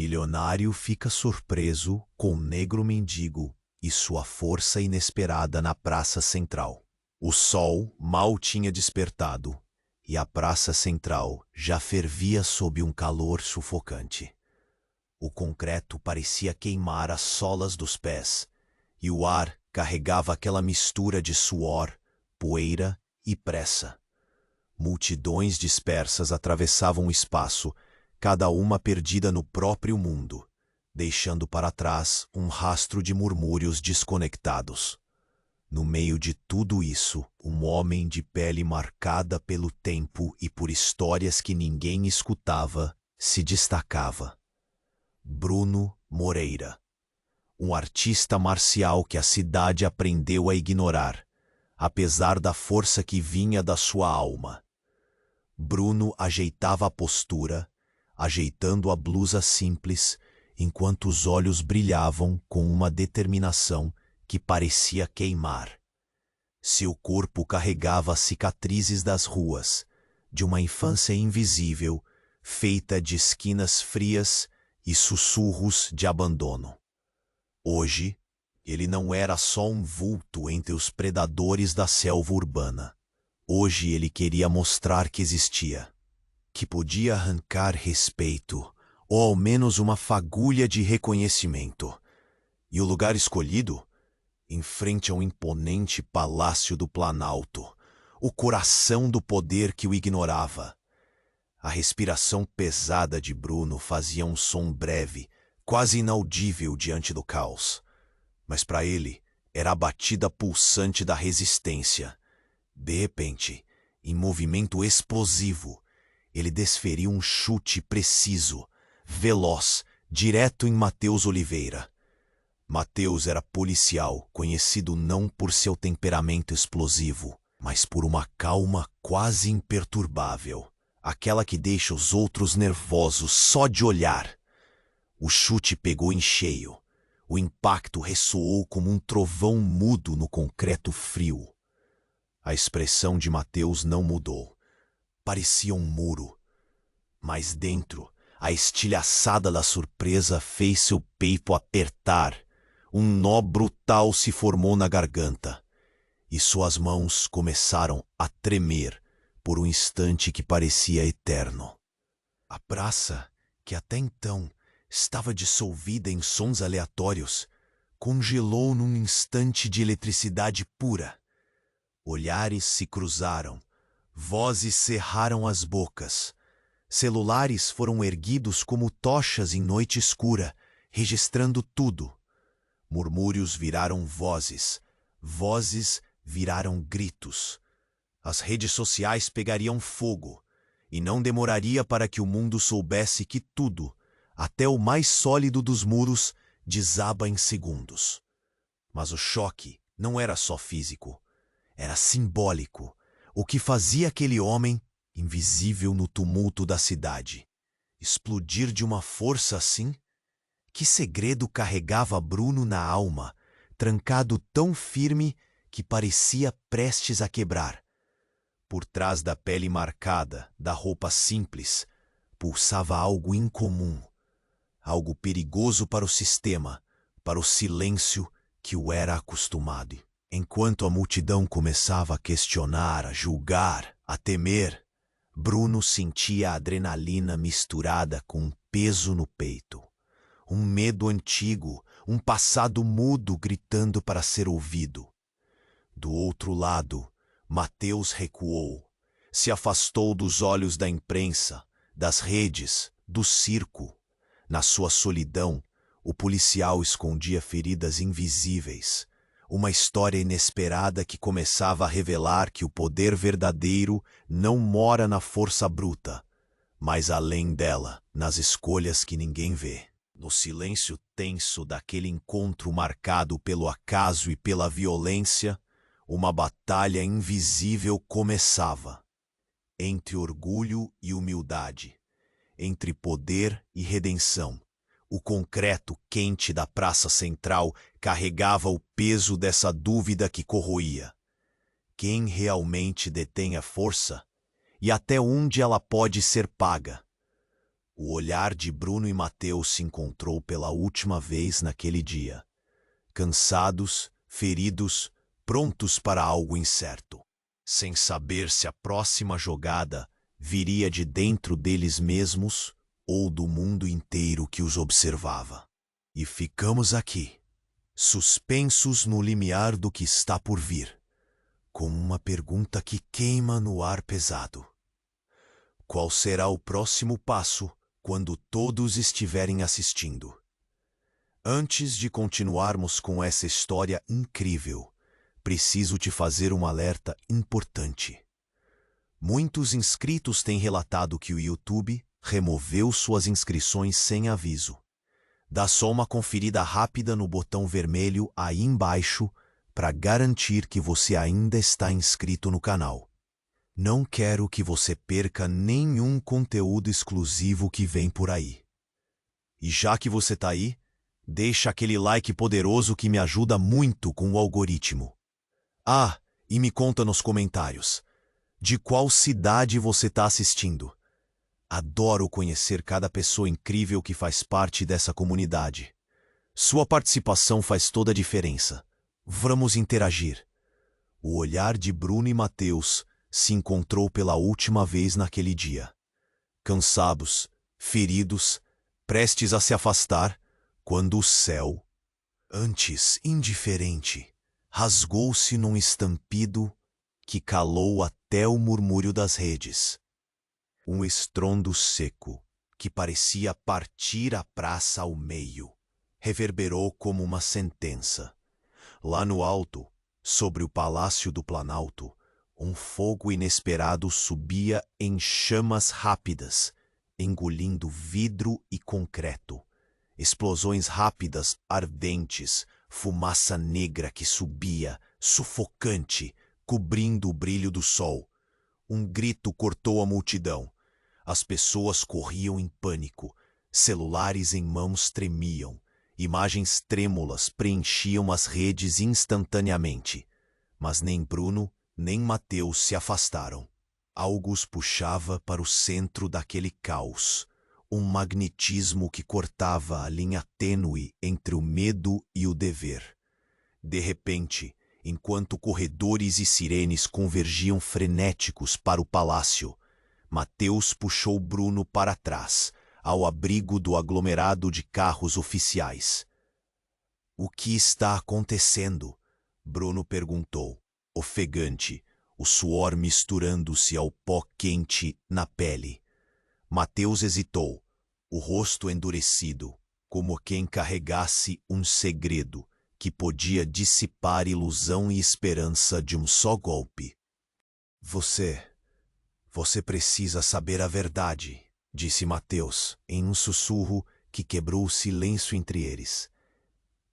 Milionário fica surpreso com o negro mendigo e sua força inesperada na praça central. O sol mal tinha despertado e a praça central já fervia sob um calor sufocante. O concreto parecia queimar as solas dos pés e o ar carregava aquela mistura de suor, poeira e pressa. Multidões dispersas atravessavam o espaço, cada uma perdida no próprio mundo, deixando para trás um rastro de murmúrios desconectados. No meio de tudo isso, um homem de pele marcada pelo tempo e por histórias que ninguém escutava se destacava. Bruno Moreira, um artista marcial que a cidade aprendeu a ignorar, apesar da força que vinha da sua alma. Bruno ajeitava a postura, ajeitando a blusa simples, enquanto os olhos brilhavam com uma determinação que parecia queimar. Seu corpo carregava as cicatrizes das ruas, de uma infância invisível, feita de esquinas frias e sussurros de abandono. Hoje, ele não era só um vulto entre os predadores da selva urbana. Hoje ele queria mostrar que existia, que podia arrancar respeito, ou ao menos uma fagulha de reconhecimento. E o lugar escolhido? Em frente ao imponente Palácio do Planalto, o coração do poder que o ignorava. A respiração pesada de Bruno fazia um som breve, quase inaudível diante do caos. Mas para ele, era a batida pulsante da resistência. De repente, em movimento explosivo, ele desferiu um chute preciso, veloz, direto em Matheus Oliveira. Matheus era policial, conhecido não por seu temperamento explosivo, mas por uma calma quase imperturbável, aquela que deixa os outros nervosos só de olhar. O chute pegou em cheio. O impacto ressoou como um trovão mudo no concreto frio. A expressão de Matheus não mudou. Parecia um muro. Mas dentro, a estilhaçada da surpresa fez seu peito apertar. Um nó brutal se formou na garganta. E suas mãos começaram a tremer por um instante que parecia eterno. A praça, que até então estava dissolvida em sons aleatórios, congelou num instante de eletricidade pura. Olhares se cruzaram, vozes cerraram as bocas, celulares foram erguidos como tochas em noite escura, registrando tudo. Murmúrios viraram vozes, vozes viraram gritos. As redes sociais pegariam fogo, e não demoraria para que o mundo soubesse que tudo, até o mais sólido dos muros, desaba em segundos. Mas o choque não era só físico. Era simbólico, o que fazia aquele homem, invisível no tumulto da cidade, explodir de uma força assim? Que segredo carregava Bruno na alma, trancado tão firme que parecia prestes a quebrar? Por trás da pele marcada, da roupa simples, pulsava algo incomum, algo perigoso para o sistema, para o silêncio que o era acostumado. Enquanto a multidão começava a questionar, a julgar, a temer, Bruno sentia a adrenalina misturada com um peso no peito. Um medo antigo, um passado mudo gritando para ser ouvido. Do outro lado, Matheus recuou, se afastou dos olhos da imprensa, das redes, do circo. Na sua solidão, o policial escondia feridas invisíveis. Uma história inesperada que começava a revelar que o poder verdadeiro não mora na força bruta, mas além dela, nas escolhas que ninguém vê. No silêncio tenso daquele encontro marcado pelo acaso e pela violência, uma batalha invisível começava. Entre orgulho e humildade, entre poder e redenção. O concreto quente da praça central carregava o peso dessa dúvida que corroía. Quem realmente detém a força? E até onde ela pode ser paga? O olhar de Bruno e Mateus se encontrou pela última vez naquele dia. Cansados, feridos, prontos para algo incerto. Sem saber se a próxima jogada viria de dentro deles mesmos ou do mundo inteiro que os observava. E ficamos aqui, suspensos no limiar do que está por vir, com uma pergunta que queima no ar pesado. Qual será o próximo passo quando todos estiverem assistindo? Antes de continuarmos com essa história incrível, preciso te fazer um alerta importante. Muitos inscritos têm relatado que o YouTube removeu suas inscrições sem aviso. Dá só uma conferida rápida no botão vermelho aí embaixo para garantir que você ainda está inscrito no canal. Não quero que você perca nenhum conteúdo exclusivo que vem por aí. E já que você tá aí, deixa aquele like poderoso que me ajuda muito com o algoritmo. Ah, e me conta nos comentários, de qual cidade você tá assistindo? Adoro conhecer cada pessoa incrível que faz parte dessa comunidade. Sua participação faz toda a diferença. Vamos interagir. O olhar de Bruno e Mateus se encontrou pela última vez naquele dia. Cansados, feridos, prestes a se afastar, quando o céu, antes indiferente, rasgou-se num estampido que calou até o murmúrio das redes. Um estrondo seco, que parecia partir a praça ao meio, reverberou como uma sentença. Lá no alto, sobre o Palácio do Planalto, um fogo inesperado subia em chamas rápidas, engolindo vidro e concreto. Explosões rápidas, ardentes, fumaça negra que subia, sufocante, cobrindo o brilho do sol. Um grito cortou a multidão. As pessoas corriam em pânico, celulares em mãos tremiam, imagens trêmulas preenchiam as redes instantaneamente. Mas nem Bruno, nem Mateus se afastaram. Algo os puxava para o centro daquele caos, um magnetismo que cortava a linha tênue entre o medo e o dever. De repente, enquanto corredores e sirenes convergiam frenéticos para o palácio, Mateus puxou Bruno para trás, ao abrigo do aglomerado de carros oficiais. — O que está acontecendo? Bruno perguntou, ofegante, o suor misturando-se ao pó quente na pele. Mateus hesitou, o rosto endurecido, como quem carregasse um segredo que podia dissipar ilusão e esperança de um só golpe. Você precisa saber a verdade, disse Mateus, em um sussurro que quebrou o silêncio entre eles.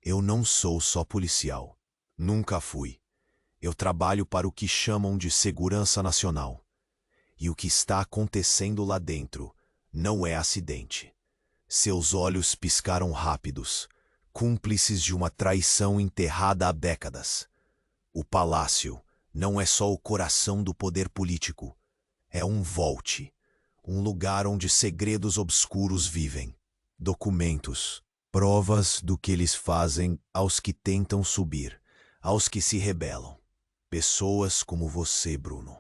Eu não sou só policial. Nunca fui. Eu trabalho para o que chamam de segurança nacional. E o que está acontecendo lá dentro não é acidente. Seus olhos piscaram rápidos, cúmplices de uma traição enterrada há décadas. O palácio não é só o coração do poder político. É um vault, um lugar onde segredos obscuros vivem. Documentos, provas do que eles fazem aos que tentam subir, aos que se rebelam. Pessoas como você, Bruno.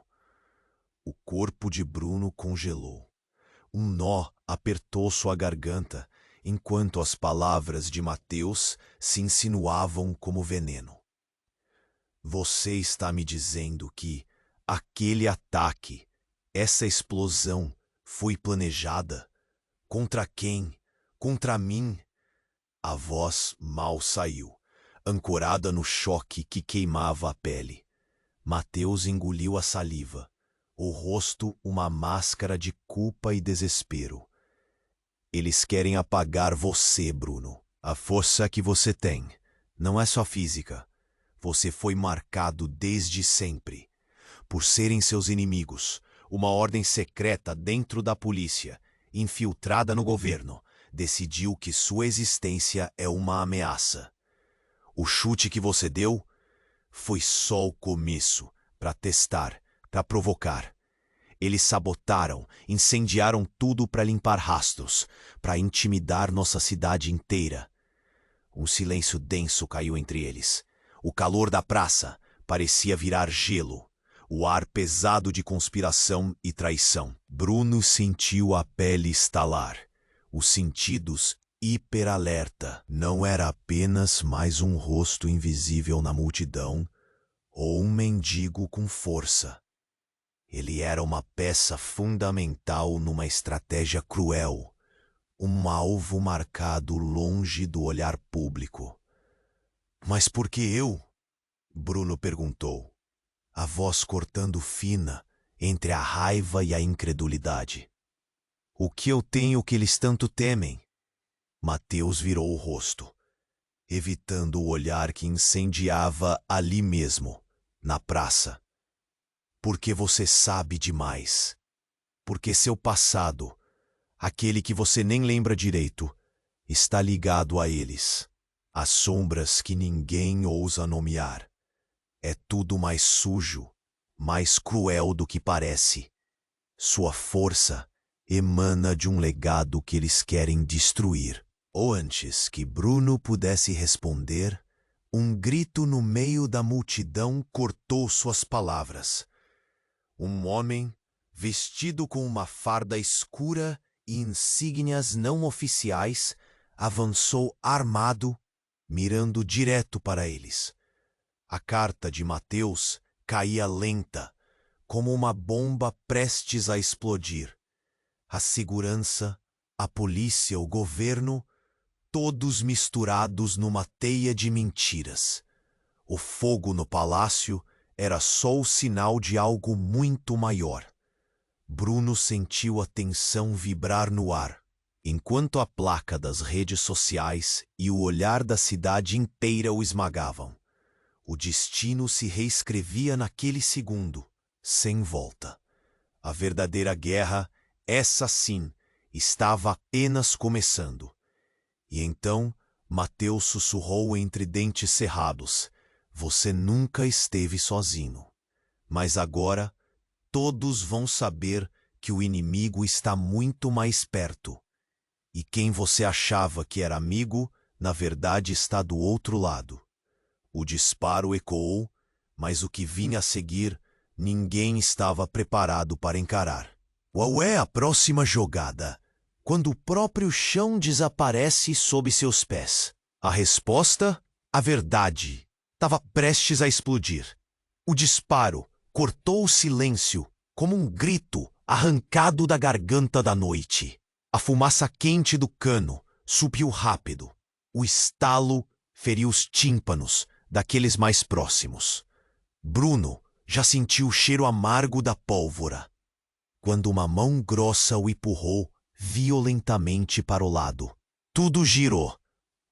O corpo de Bruno congelou. Um nó apertou sua garganta, enquanto as palavras de Mateus se insinuavam como veneno. Você está me dizendo que aquele ataque, essa explosão, foi planejada? Contra quem? Contra mim? A voz mal saiu, ancorada no choque que queimava a pele. Mateus engoliu a saliva, o rosto uma máscara de culpa e desespero. Eles querem apagar você, Bruno. A força que você tem não é só física. Você foi marcado desde sempre. Por serem seus inimigos, uma ordem secreta dentro da polícia, infiltrada no governo, decidiu que sua existência é uma ameaça. O chute que você deu foi só o começo, para testar, para provocar. Eles sabotaram, incendiaram tudo para limpar rastros, para intimidar nossa cidade inteira. Um silêncio denso caiu entre eles. O calor da praça parecia virar gelo. O ar pesado de conspiração e traição. Bruno sentiu a pele estalar. Os sentidos hiperalerta. Não era apenas mais um rosto invisível na multidão ou um mendigo com força. Ele era uma peça fundamental numa estratégia cruel. Um alvo marcado longe do olhar público. Mas por que eu? Bruno perguntou, a voz cortando fina entre a raiva e a incredulidade. O que eu tenho que eles tanto temem? Mateus virou o rosto, evitando o olhar que incendiava ali mesmo, na praça. Porque você sabe demais. Porque seu passado, aquele que você nem lembra direito, está ligado a eles. As sombras que ninguém ousa nomear. É tudo mais sujo, mais cruel do que parece. Sua força emana de um legado que eles querem destruir. Ou antes que Bruno pudesse responder, um grito no meio da multidão cortou suas palavras. Um homem, vestido com uma farda escura e insígnias não oficiais, avançou armado, mirando direto para eles. A carta de Mateus caía lenta, como uma bomba prestes a explodir. A segurança, a polícia, o governo, todos misturados numa teia de mentiras. O fogo no palácio era só o sinal de algo muito maior. Bruno sentiu a tensão vibrar no ar, enquanto a placa das redes sociais e o olhar da cidade inteira o esmagavam. O destino se reescrevia naquele segundo, sem volta. A verdadeira guerra, essa sim, estava apenas começando. E então, Mateus sussurrou entre dentes cerrados, você nunca esteve sozinho. Mas agora, todos vão saber que o inimigo está muito mais perto. E quem você achava que era amigo, na verdade está do outro lado. O disparo ecoou, mas o que vinha a seguir, ninguém estava preparado para encarar. Qual é a próxima jogada? Quando o próprio chão desaparece sob seus pés. A resposta? A verdade. Estava prestes a explodir. O disparo cortou o silêncio, como um grito arrancado da garganta da noite. A fumaça quente do cano subiu rápido. O estalo feriu os tímpanos daqueles mais próximos. Bruno já sentiu o cheiro amargo da pólvora, quando uma mão grossa o empurrou violentamente para o lado. Tudo girou.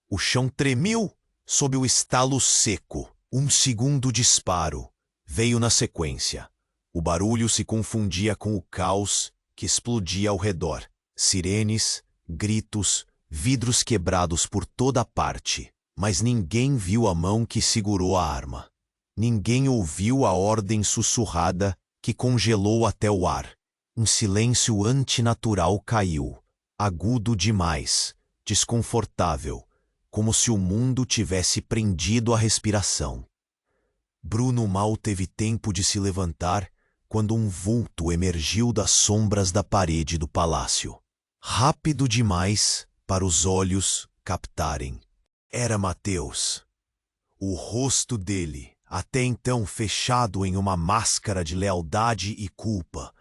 O chão tremeu sob o estalo seco. Um segundo disparo veio na sequência. O barulho se confundia com o caos que explodia ao redor. Sirenes, gritos, vidros quebrados por toda parte. Mas ninguém viu a mão que segurou a arma. Ninguém ouviu a ordem sussurrada que congelou até o ar. Um silêncio antinatural caiu, agudo demais, desconfortável, como se o mundo tivesse prendido a respiração. Bruno mal teve tempo de se levantar quando um vulto emergiu das sombras da parede do palácio. Rápido demais para os olhos captarem. Era Mateus. O rosto dele, até então fechado em uma máscara de lealdade e culpa,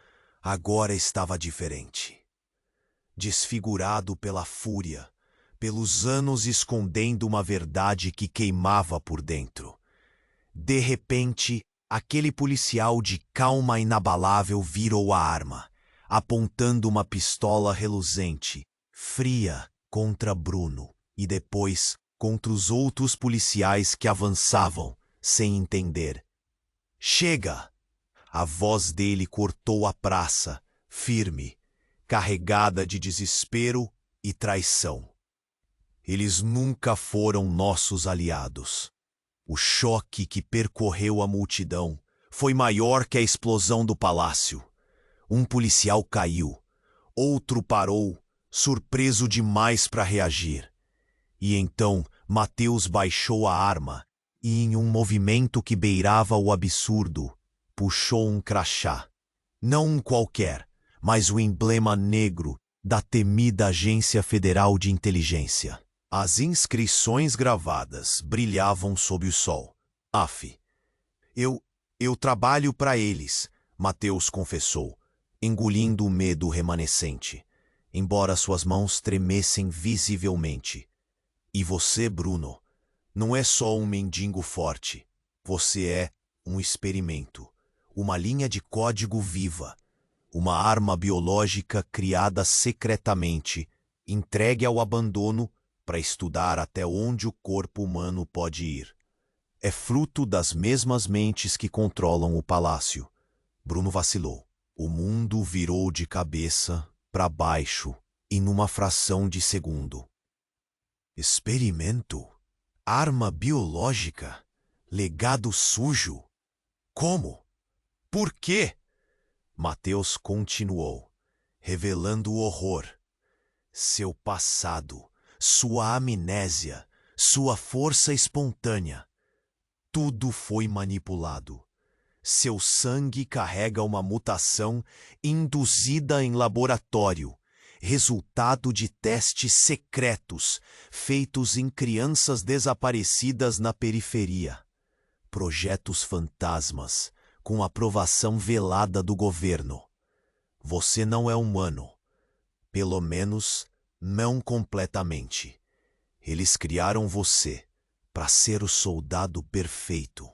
agora estava diferente. Desfigurado pela fúria, pelos anos escondendo uma verdade que queimava por dentro. De repente, aquele policial de calma inabalável virou a arma, apontando uma pistola reluzente, fria, contra Bruno, e depois contra os outros policiais que avançavam, sem entender. Chega! A voz dele cortou a praça, firme, carregada de desespero e traição. Eles nunca foram nossos aliados. O choque que percorreu a multidão foi maior que a explosão do palácio. Um policial caiu. Outro parou, surpreso demais para reagir. E então Mateus baixou a arma e, em um movimento que beirava o absurdo, puxou um crachá. Não um qualquer, mas o emblema negro da temida Agência Federal de Inteligência. As inscrições gravadas brilhavam sob o sol. Af. Eu trabalho para eles, Mateus confessou, engolindo o medo remanescente, embora suas mãos tremessem visivelmente. E você, Bruno, não é só um mendigo forte. Você é um experimento, uma linha de código viva, uma arma biológica criada secretamente, entregue ao abandono para estudar até onde o corpo humano pode ir. É fruto das mesmas mentes que controlam o palácio. Bruno vacilou. O mundo virou de cabeça para baixo e numa fração de segundo. Experimento? Arma biológica? Legado sujo? Como? Por quê? Mateus continuou, revelando o horror. Seu passado, sua amnésia, sua força espontânea. Tudo foi manipulado. Seu sangue carrega uma mutação induzida em laboratório, resultado de testes secretos feitos em crianças desaparecidas na periferia. Projetos fantasmas, com aprovação velada do governo. Você não é humano. Pelo menos, não completamente. Eles criaram você para ser o soldado perfeito,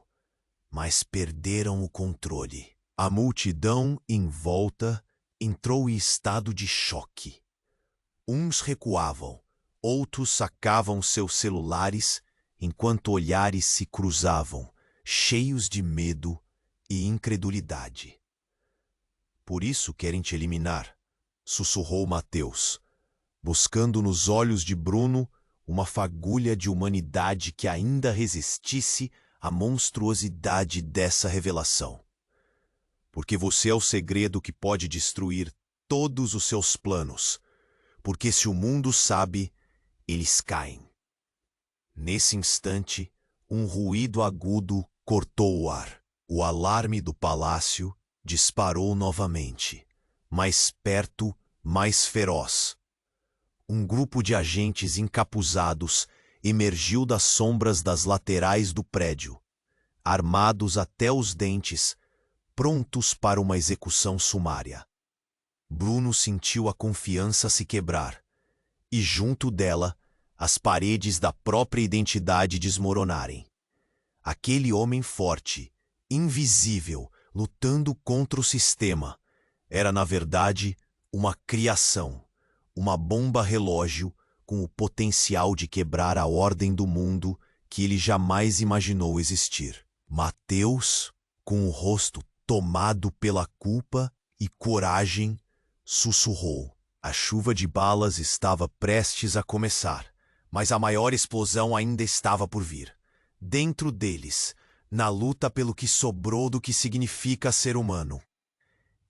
mas perderam o controle. A multidão em volta entrou em estado de choque. Uns recuavam, outros sacavam seus celulares, enquanto olhares se cruzavam, cheios de medo e incredulidade. Por isso querem te eliminar, sussurrou Mateus, buscando nos olhos de Bruno uma fagulha de humanidade que ainda resistisse à monstruosidade dessa revelação. Porque você é o segredo que pode destruir todos os seus planos, porque se o mundo sabe, eles caem. Nesse instante, um ruído agudo cortou o ar. O alarme do palácio disparou novamente, mais perto, mais feroz. Um grupo de agentes encapuzados emergiu das sombras das laterais do prédio, armados até os dentes, prontos para uma execução sumária. Bruno sentiu a confiança se quebrar, e junto dela, as paredes da própria identidade desmoronarem. Aquele homem forte, invisível, lutando contra o sistema, era na verdade uma criação, uma bomba relógio com o potencial de quebrar a ordem do mundo que ele jamais imaginou existir. Mateus, com o rosto tomado pela culpa e coragem, sussurrou. A chuva de balas estava prestes a começar, mas a maior explosão ainda estava por vir. Dentro deles, na luta pelo que sobrou do que significa ser humano.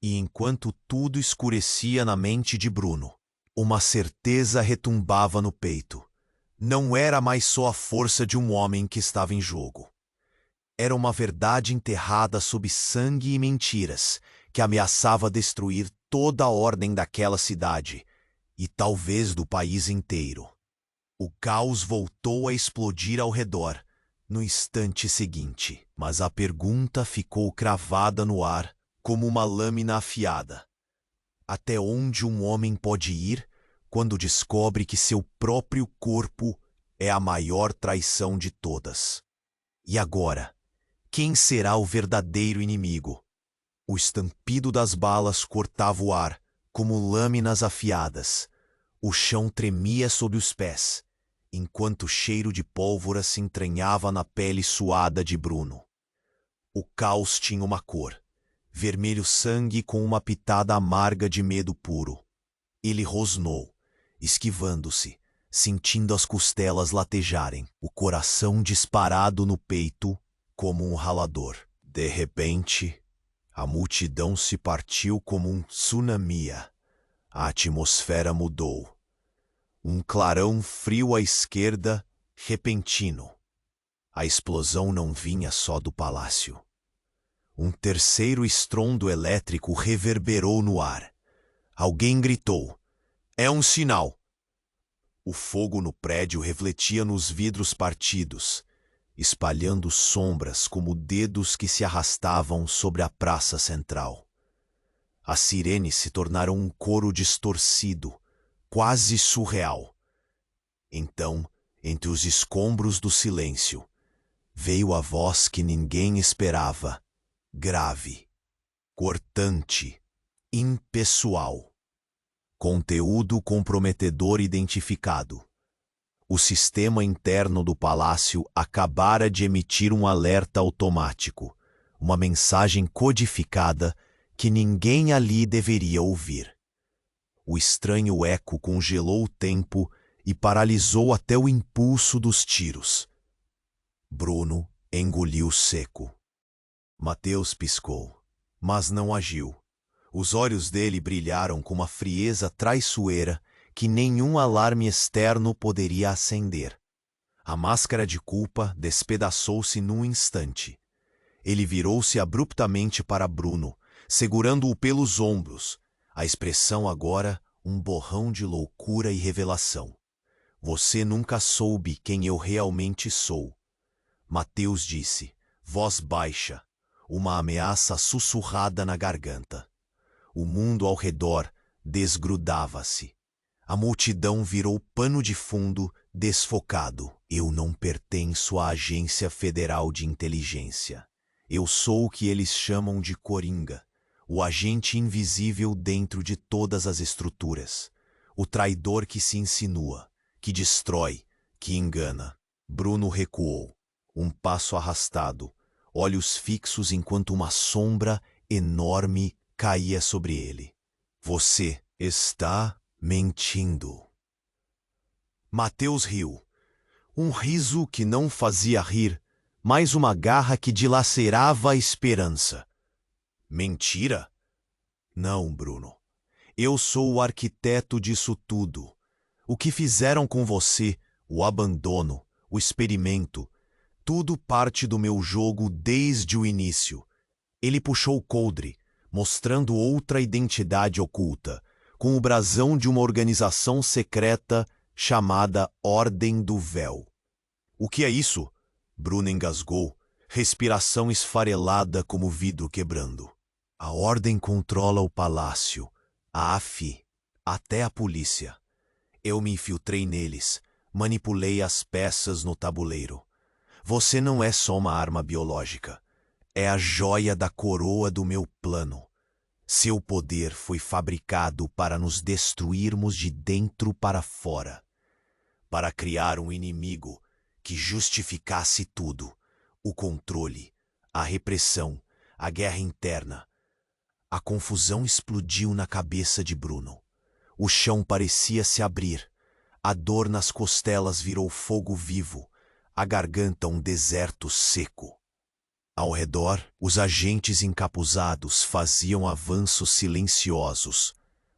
E enquanto tudo escurecia na mente de Bruno, uma certeza retumbava no peito. Não era mais só a força de um homem que estava em jogo. Era uma verdade enterrada sob sangue e mentiras, que ameaçava destruir toda a ordem daquela cidade, e talvez do país inteiro. O caos voltou a explodir ao redor, no instante seguinte, mas a pergunta ficou cravada no ar como uma lâmina afiada. Até onde um homem pode ir quando descobre que seu próprio corpo é a maior traição de todas? E agora, quem será o verdadeiro inimigo? O estampido das balas cortava o ar, como lâminas afiadas. O chão tremia sob os pés, enquanto o cheiro de pólvora se entranhava na pele suada de Bruno. O caos tinha uma cor, vermelho sangue com uma pitada amarga de medo puro. Ele rosnou, esquivando-se, sentindo as costelas latejarem, o coração disparado no peito como um ralador. De repente, A multidão se partiu como um tsunami. A atmosfera mudou. Um clarão frio à esquerda, repentino. A explosão não vinha só do palácio. Um terceiro estrondo elétrico reverberou no ar. Alguém gritou: "É um sinal!" O fogo no prédio refletia nos vidros partidos, espalhando sombras como dedos que se arrastavam sobre a praça central. As sirenes se tornaram um coro distorcido, quase surreal. Então, entre os escombros do silêncio, veio a voz que ninguém esperava, grave, cortante, impessoal. Conteúdo comprometedor identificado. O sistema interno do palácio acabara de emitir um alerta automático, uma mensagem codificada que ninguém ali deveria ouvir. O estranho eco congelou o tempo e paralisou até o impulso dos tiros. Bruno engoliu seco. Mateus piscou, mas não agiu. Os olhos dele brilharam com uma frieza traiçoeira que nenhum alarme externo poderia acender. A máscara de culpa despedaçou-se num instante. Ele virou-se abruptamente para Bruno, segurando-o pelos ombros, a expressão agora um borrão de loucura e revelação. "Você nunca soube quem eu realmente sou." Mateus disse, voz baixa, uma ameaça sussurrada na garganta. O mundo ao redor desgrudava-se. A multidão virou pano de fundo, desfocado. "Eu não pertenço à Agência Federal de Inteligência. Eu sou o que eles chamam de Coringa, o agente invisível dentro de todas as estruturas. O traidor que se insinua, que destrói, que engana." Bruno recuou, um passo arrastado, olhos fixos enquanto uma sombra enorme caía sobre ele. "Você está mentindo." Mateus riu. Um riso que não fazia rir, mas uma garra que dilacerava a esperança. "Mentira? Não, Bruno. Eu sou o arquiteto disso tudo. O que fizeram com você, o abandono, o experimento, tudo parte do meu jogo desde o início." Ele puxou o coldre, mostrando outra identidade oculta, com o brasão de uma organização secreta chamada Ordem do Véu. "O que é isso?" Bruno engasgou, respiração esfarelada como vidro quebrando. "A Ordem controla o palácio, a AFI, até a polícia. Eu me infiltrei neles, manipulei as peças no tabuleiro. Você não é só uma arma biológica. É a joia da coroa do meu plano. Seu poder foi fabricado para nos destruirmos de dentro para fora. Para criar um inimigo que justificasse tudo: o controle, a repressão, a guerra interna." A confusão explodiu na cabeça de Bruno. O chão parecia se abrir. A dor nas costelas virou fogo vivo, a garganta um deserto seco. Ao redor, os agentes encapuzados faziam avanços silenciosos,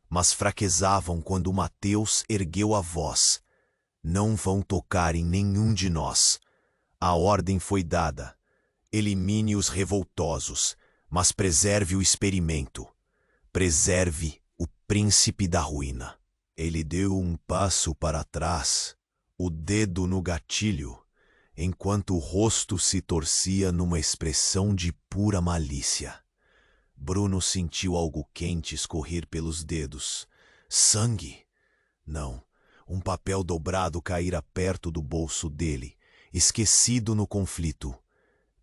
mas fraquezavam quando Mateus ergueu a voz. "Não vão tocar em nenhum de nós. A ordem foi dada. Elimine os revoltosos, mas preserve o experimento. Preserve o príncipe da ruína." Ele deu um passo para trás, o dedo no gatilho, enquanto o rosto se torcia numa expressão de pura malícia. Bruno sentiu algo quente escorrer pelos dedos. Sangue? Não. Um papel dobrado caíra perto do bolso dele, esquecido no conflito.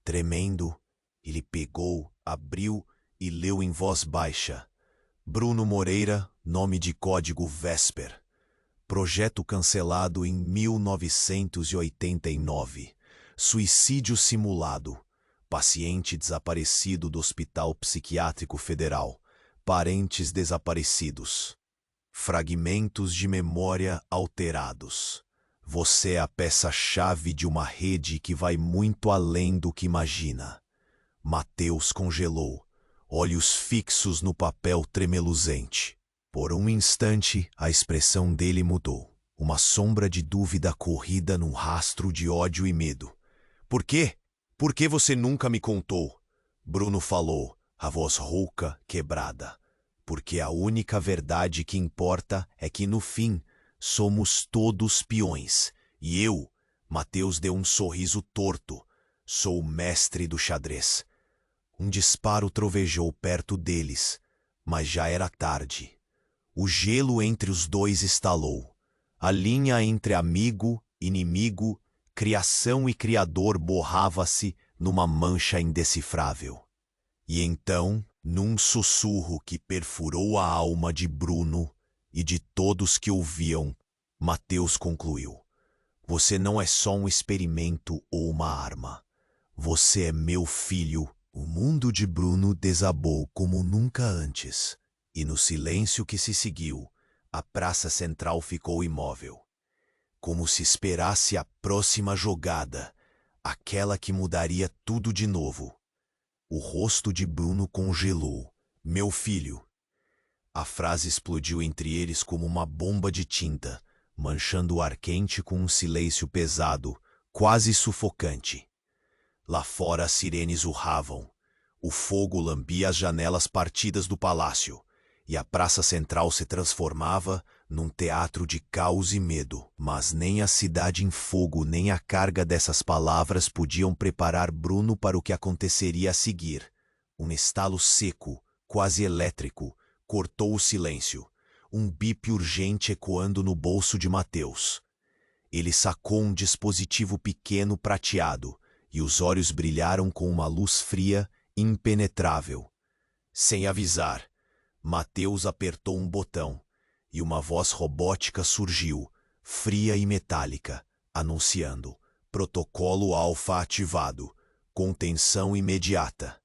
Tremendo, ele pegou, abriu e leu em voz baixa. Bruno Moreira, nome de código Vesper. Projeto cancelado em 1989. Suicídio simulado. Paciente desaparecido do Hospital Psiquiátrico Federal. Parentes desaparecidos. Fragmentos de memória alterados. Você é a peça-chave de uma rede que vai muito além do que imagina. Mateus congelou, olhos fixos no papel tremeluzente. Por um instante, a expressão dele mudou. Uma sombra de dúvida corrida num rastro de ódio e medo. Por quê? Por que você nunca me contou? Bruno falou, a voz rouca, quebrada. Porque a única verdade que importa é que, no fim, somos todos peões. E eu, Mateus deu um sorriso torto, sou o mestre do xadrez. Um disparo trovejou perto deles, mas já era tarde. O gelo entre os dois estalou. A linha entre amigo, inimigo, criação e criador borrava-se numa mancha indecifrável. E então, num sussurro que perfurou a alma de Bruno e de todos que ouviam, Mateus concluiu: você não é só um experimento ou uma arma. Você é meu filho. O mundo de Bruno desabou como nunca antes. E no silêncio que se seguiu, a praça central ficou imóvel. Como se esperasse a próxima jogada, aquela que mudaria tudo de novo. O rosto de Bruno congelou. Meu filho. A frase explodiu entre eles como uma bomba de tinta, manchando o ar quente com um silêncio pesado, quase sufocante. Lá fora as sirenes urravam. O fogo lambia as janelas partidas do palácio, e a praça central se transformava num teatro de caos e medo. Mas nem a cidade em fogo nem a carga dessas palavras podiam preparar Bruno para o que aconteceria a seguir. Um estalo seco, quase elétrico, cortou o silêncio. Um bip urgente ecoando no bolso de Mateus. Ele sacou um dispositivo pequeno prateado, e os olhos brilharam com uma luz fria, impenetrável. Sem avisar, Mateus apertou um botão, e uma voz robótica surgiu, fria e metálica, anunciando: protocolo alfa ativado, contenção imediata.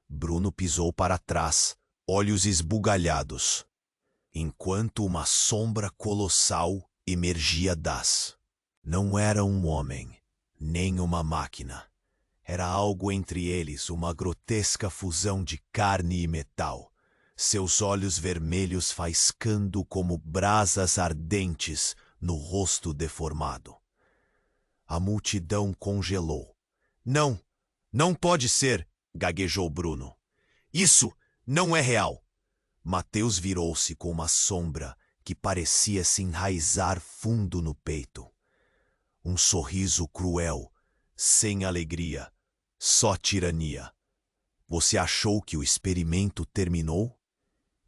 Bruno pisou para trás, olhos esbugalhados, enquanto uma sombra colossal emergia das. Não era um homem, nem uma máquina. Era algo entre eles, uma grotesca fusão de carne e metal. Seus olhos vermelhos faiscando como brasas ardentes no rosto deformado. A multidão congelou. Não, não pode ser, gaguejou Bruno. Isso não é real. Mateus virou-se com uma sombra que parecia se enraizar fundo no peito. Um sorriso cruel, sem alegria, só tirania. Você achou que o experimento terminou?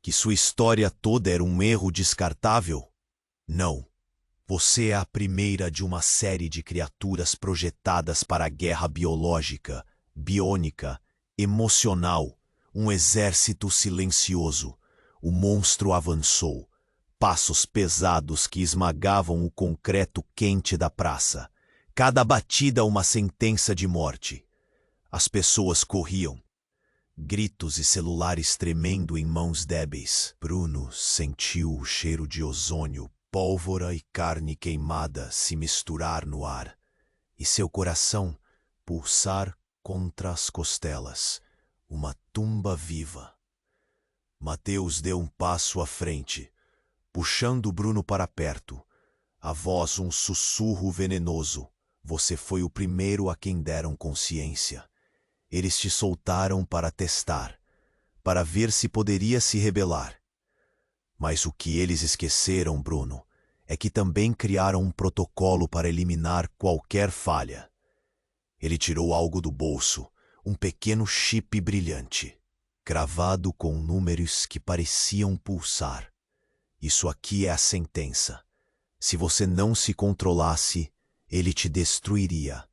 Que sua história toda era um erro descartável? Não. Você é a primeira de uma série de criaturas projetadas para a guerra biológica, biônica, emocional, um exército silencioso. O monstro avançou, passos pesados que esmagavam o concreto quente da praça. Cada batida uma sentença de morte. As pessoas corriam. Gritos e celulares tremendo em mãos débeis. Bruno sentiu o cheiro de ozônio, pólvora e carne queimada se misturar no ar, e seu coração pulsar contra as costelas, uma tumba viva. Mateus deu um passo à frente, puxando Bruno para perto. A voz um sussurro venenoso. Você foi o primeiro a quem deram consciência. Eles te soltaram para testar, para ver se poderia se rebelar. Mas o que eles esqueceram, Bruno, é que também criaram um protocolo para eliminar qualquer falha. Ele tirou algo do bolso, um pequeno chip brilhante, cravado com números que pareciam pulsar. Isso aqui é a sentença. Se você não se controlasse, ele te destruiria.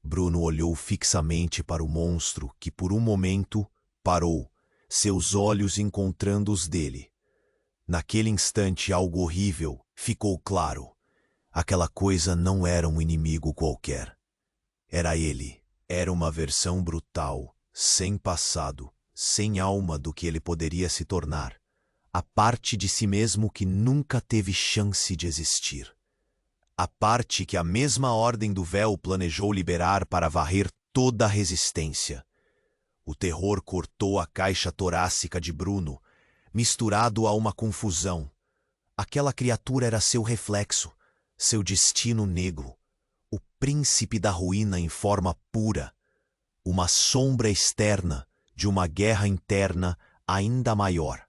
Bruno olhou fixamente para o monstro que, por um momento, parou, seus olhos encontrando os dele. Naquele instante, algo horrível ficou claro. Aquela coisa não era um inimigo qualquer. Era ele. Era uma versão brutal, sem passado, sem alma do que ele poderia se tornar. A parte de si mesmo que nunca teve chance de existir. A parte que a mesma Ordem do Véu planejou liberar para varrer toda a resistência. O terror cortou a caixa torácica de Bruno, misturado a uma confusão. Aquela criatura era seu reflexo, seu destino negro, o príncipe da ruína em forma pura, uma sombra externa de uma guerra interna ainda maior.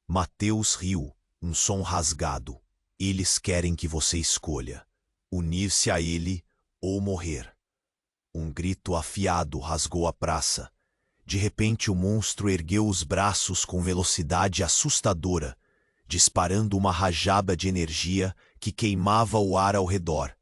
Mateus riu, um som rasgado. Eles querem que você escolha, unir-se a ele ou morrer. Um grito afiado rasgou a praça. De repente o monstro ergueu os braços com velocidade assustadora, disparando uma rajada de energia que queimava o ar ao redor.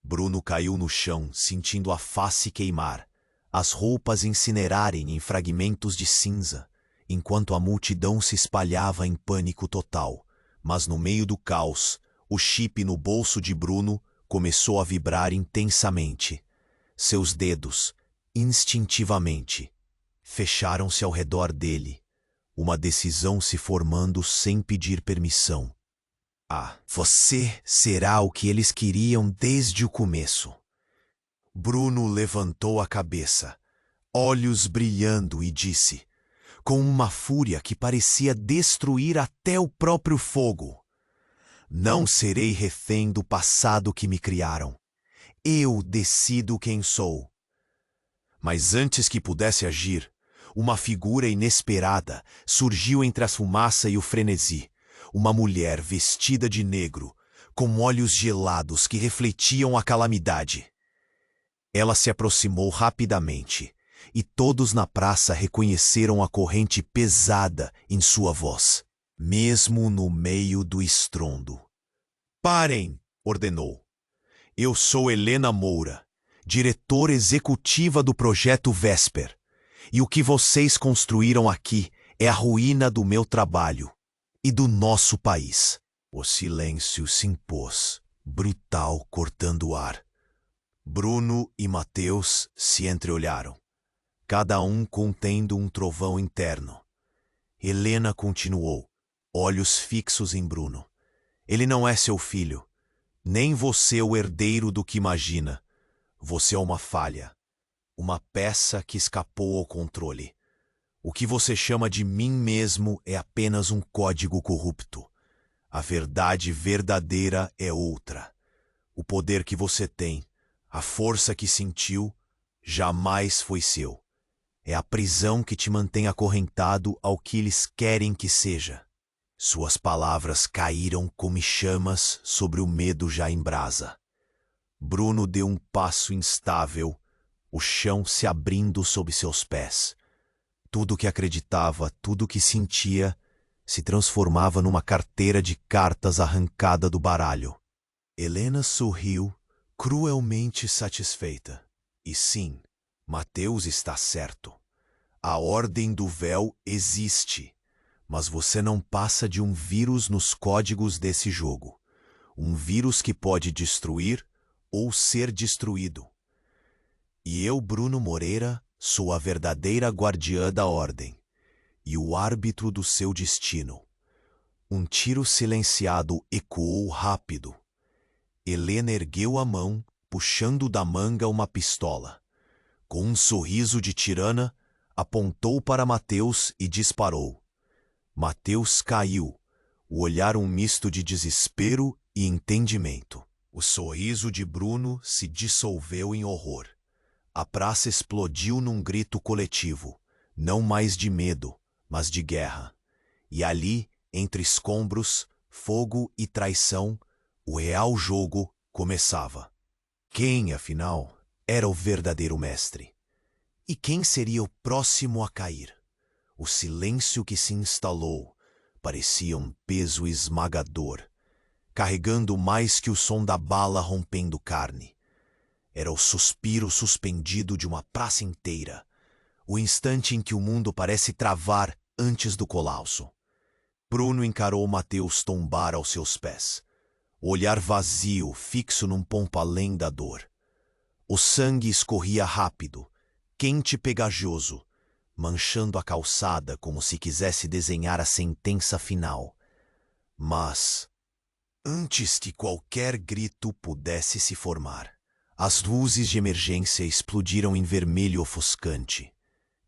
Bruno caiu no chão, sentindo a face queimar, as roupas incinerarem em fragmentos de cinza, enquanto a multidão se espalhava em pânico total. Mas no meio do caos, o chip no bolso de Bruno começou a vibrar intensamente. Seus dedos, instintivamente, fecharam-se ao redor dele, uma decisão se formando sem pedir permissão. Você será o que eles queriam desde o começo. Bruno levantou a cabeça, olhos brilhando, e disse, com uma fúria que parecia destruir até o próprio fogo: não serei refém do passado que me criaram. Eu decido quem sou. Mas antes que pudesse agir, uma figura inesperada surgiu entre a fumaça e o frenesi. Uma mulher vestida de negro, com olhos gelados que refletiam a calamidade. Ela se aproximou rapidamente, e todos na praça reconheceram a corrente pesada em sua voz, mesmo no meio do estrondo. Parem! Ordenou. Eu sou Helena Moura, diretora executiva do Projeto Vesper, e o que vocês construíram aqui é a ruína do meu trabalho e do nosso país. O silêncio se impôs, brutal, cortando o ar. Bruno e Mateus se entreolharam, cada um contendo um trovão interno. Helena continuou, olhos fixos em Bruno. Ele não é seu filho, nem você o herdeiro do que imagina. Você é uma falha, uma peça que escapou ao controle. O que você chama de mim mesmo é apenas um código corrupto. A verdade verdadeira é outra. O poder que você tem, a força que sentiu, jamais foi seu. É a prisão que te mantém acorrentado ao que eles querem que seja. Suas palavras caíram como chamas sobre o medo já em brasa. Bruno deu um passo instável, o chão se abrindo sob seus pés. Tudo o que acreditava, tudo o que sentia, se transformava numa carteira de cartas arrancada do baralho. Helena sorriu, cruelmente satisfeita. E sim, Mateus está certo. A Ordem do Véu existe, mas você não passa de um vírus nos códigos desse jogo. Um vírus que pode destruir ou ser destruído. E eu, Bruno Moreira, sou a verdadeira guardiã da Ordem e o árbitro do seu destino. Um tiro silenciado ecoou rápido. Helena ergueu a mão, puxando da manga uma pistola. Com um sorriso de tirana, apontou para Mateus e disparou. Mateus caiu, o olhar um misto de desespero e entendimento. O sorriso de Bruno se dissolveu em horror. A praça explodiu num grito coletivo, não mais de medo, mas de guerra. E ali, entre escombros, fogo e traição, o real jogo começava. Quem, afinal, era o verdadeiro mestre? E quem seria o próximo a cair? O silêncio que se instalou parecia um peso esmagador, carregando mais que o som da bala rompendo carne. Era o suspiro suspendido de uma praça inteira, o instante em que o mundo parece travar antes do colapso. Bruno encarou Mateus tombar aos seus pés, o olhar vazio, fixo num ponto além da dor. O sangue escorria rápido, quente e pegajoso, manchando a calçada como se quisesse desenhar a sentença final. Mas, antes que qualquer grito pudesse se formar, as luzes de emergência explodiram em vermelho ofuscante.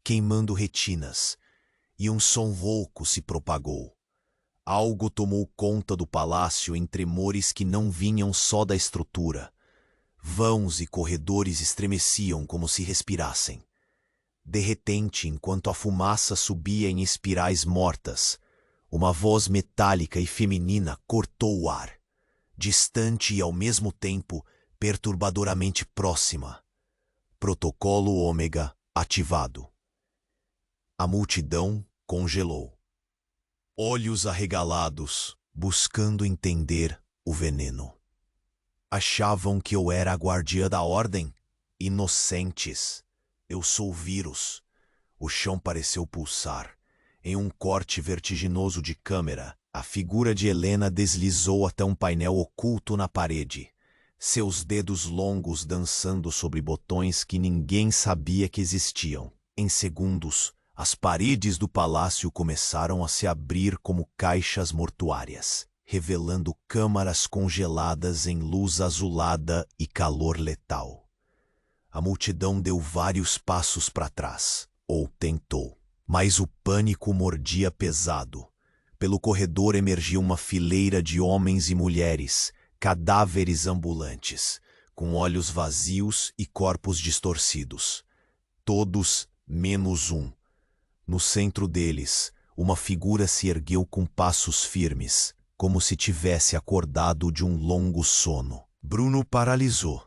queimando retinas, e um som rouco se propagou. Algo tomou conta do palácio em tremores que não vinham só da estrutura. Vãos e corredores estremeciam como se respirassem. De repente, enquanto a fumaça subia em espirais mortas, uma voz metálica e feminina cortou o ar, distante e ao mesmo tempo perturbadoramente próxima. Protocolo Ômega ativado. A multidão congelou. Olhos arregalados, buscando entender o veneno. Achavam que eu era a guardiã da ordem? Inocentes. Eu sou o vírus. O chão pareceu pulsar. Em um corte vertiginoso de câmera, a figura de Helena deslizou até um painel oculto na parede. Seus dedos longos dançando sobre botões que ninguém sabia que existiam. Em segundos, as paredes do palácio começaram a se abrir como caixas mortuárias, revelando câmaras congeladas em luz azulada e calor letal. A multidão deu vários passos para trás, ou tentou, mas o pânico mordia pesado. Pelo corredor emergia uma fileira de homens e mulheres, cadáveres ambulantes, com olhos vazios e corpos distorcidos. Todos menos um. No centro deles, uma figura se ergueu com passos firmes, como se tivesse acordado de um longo sono. Bruno paralisou.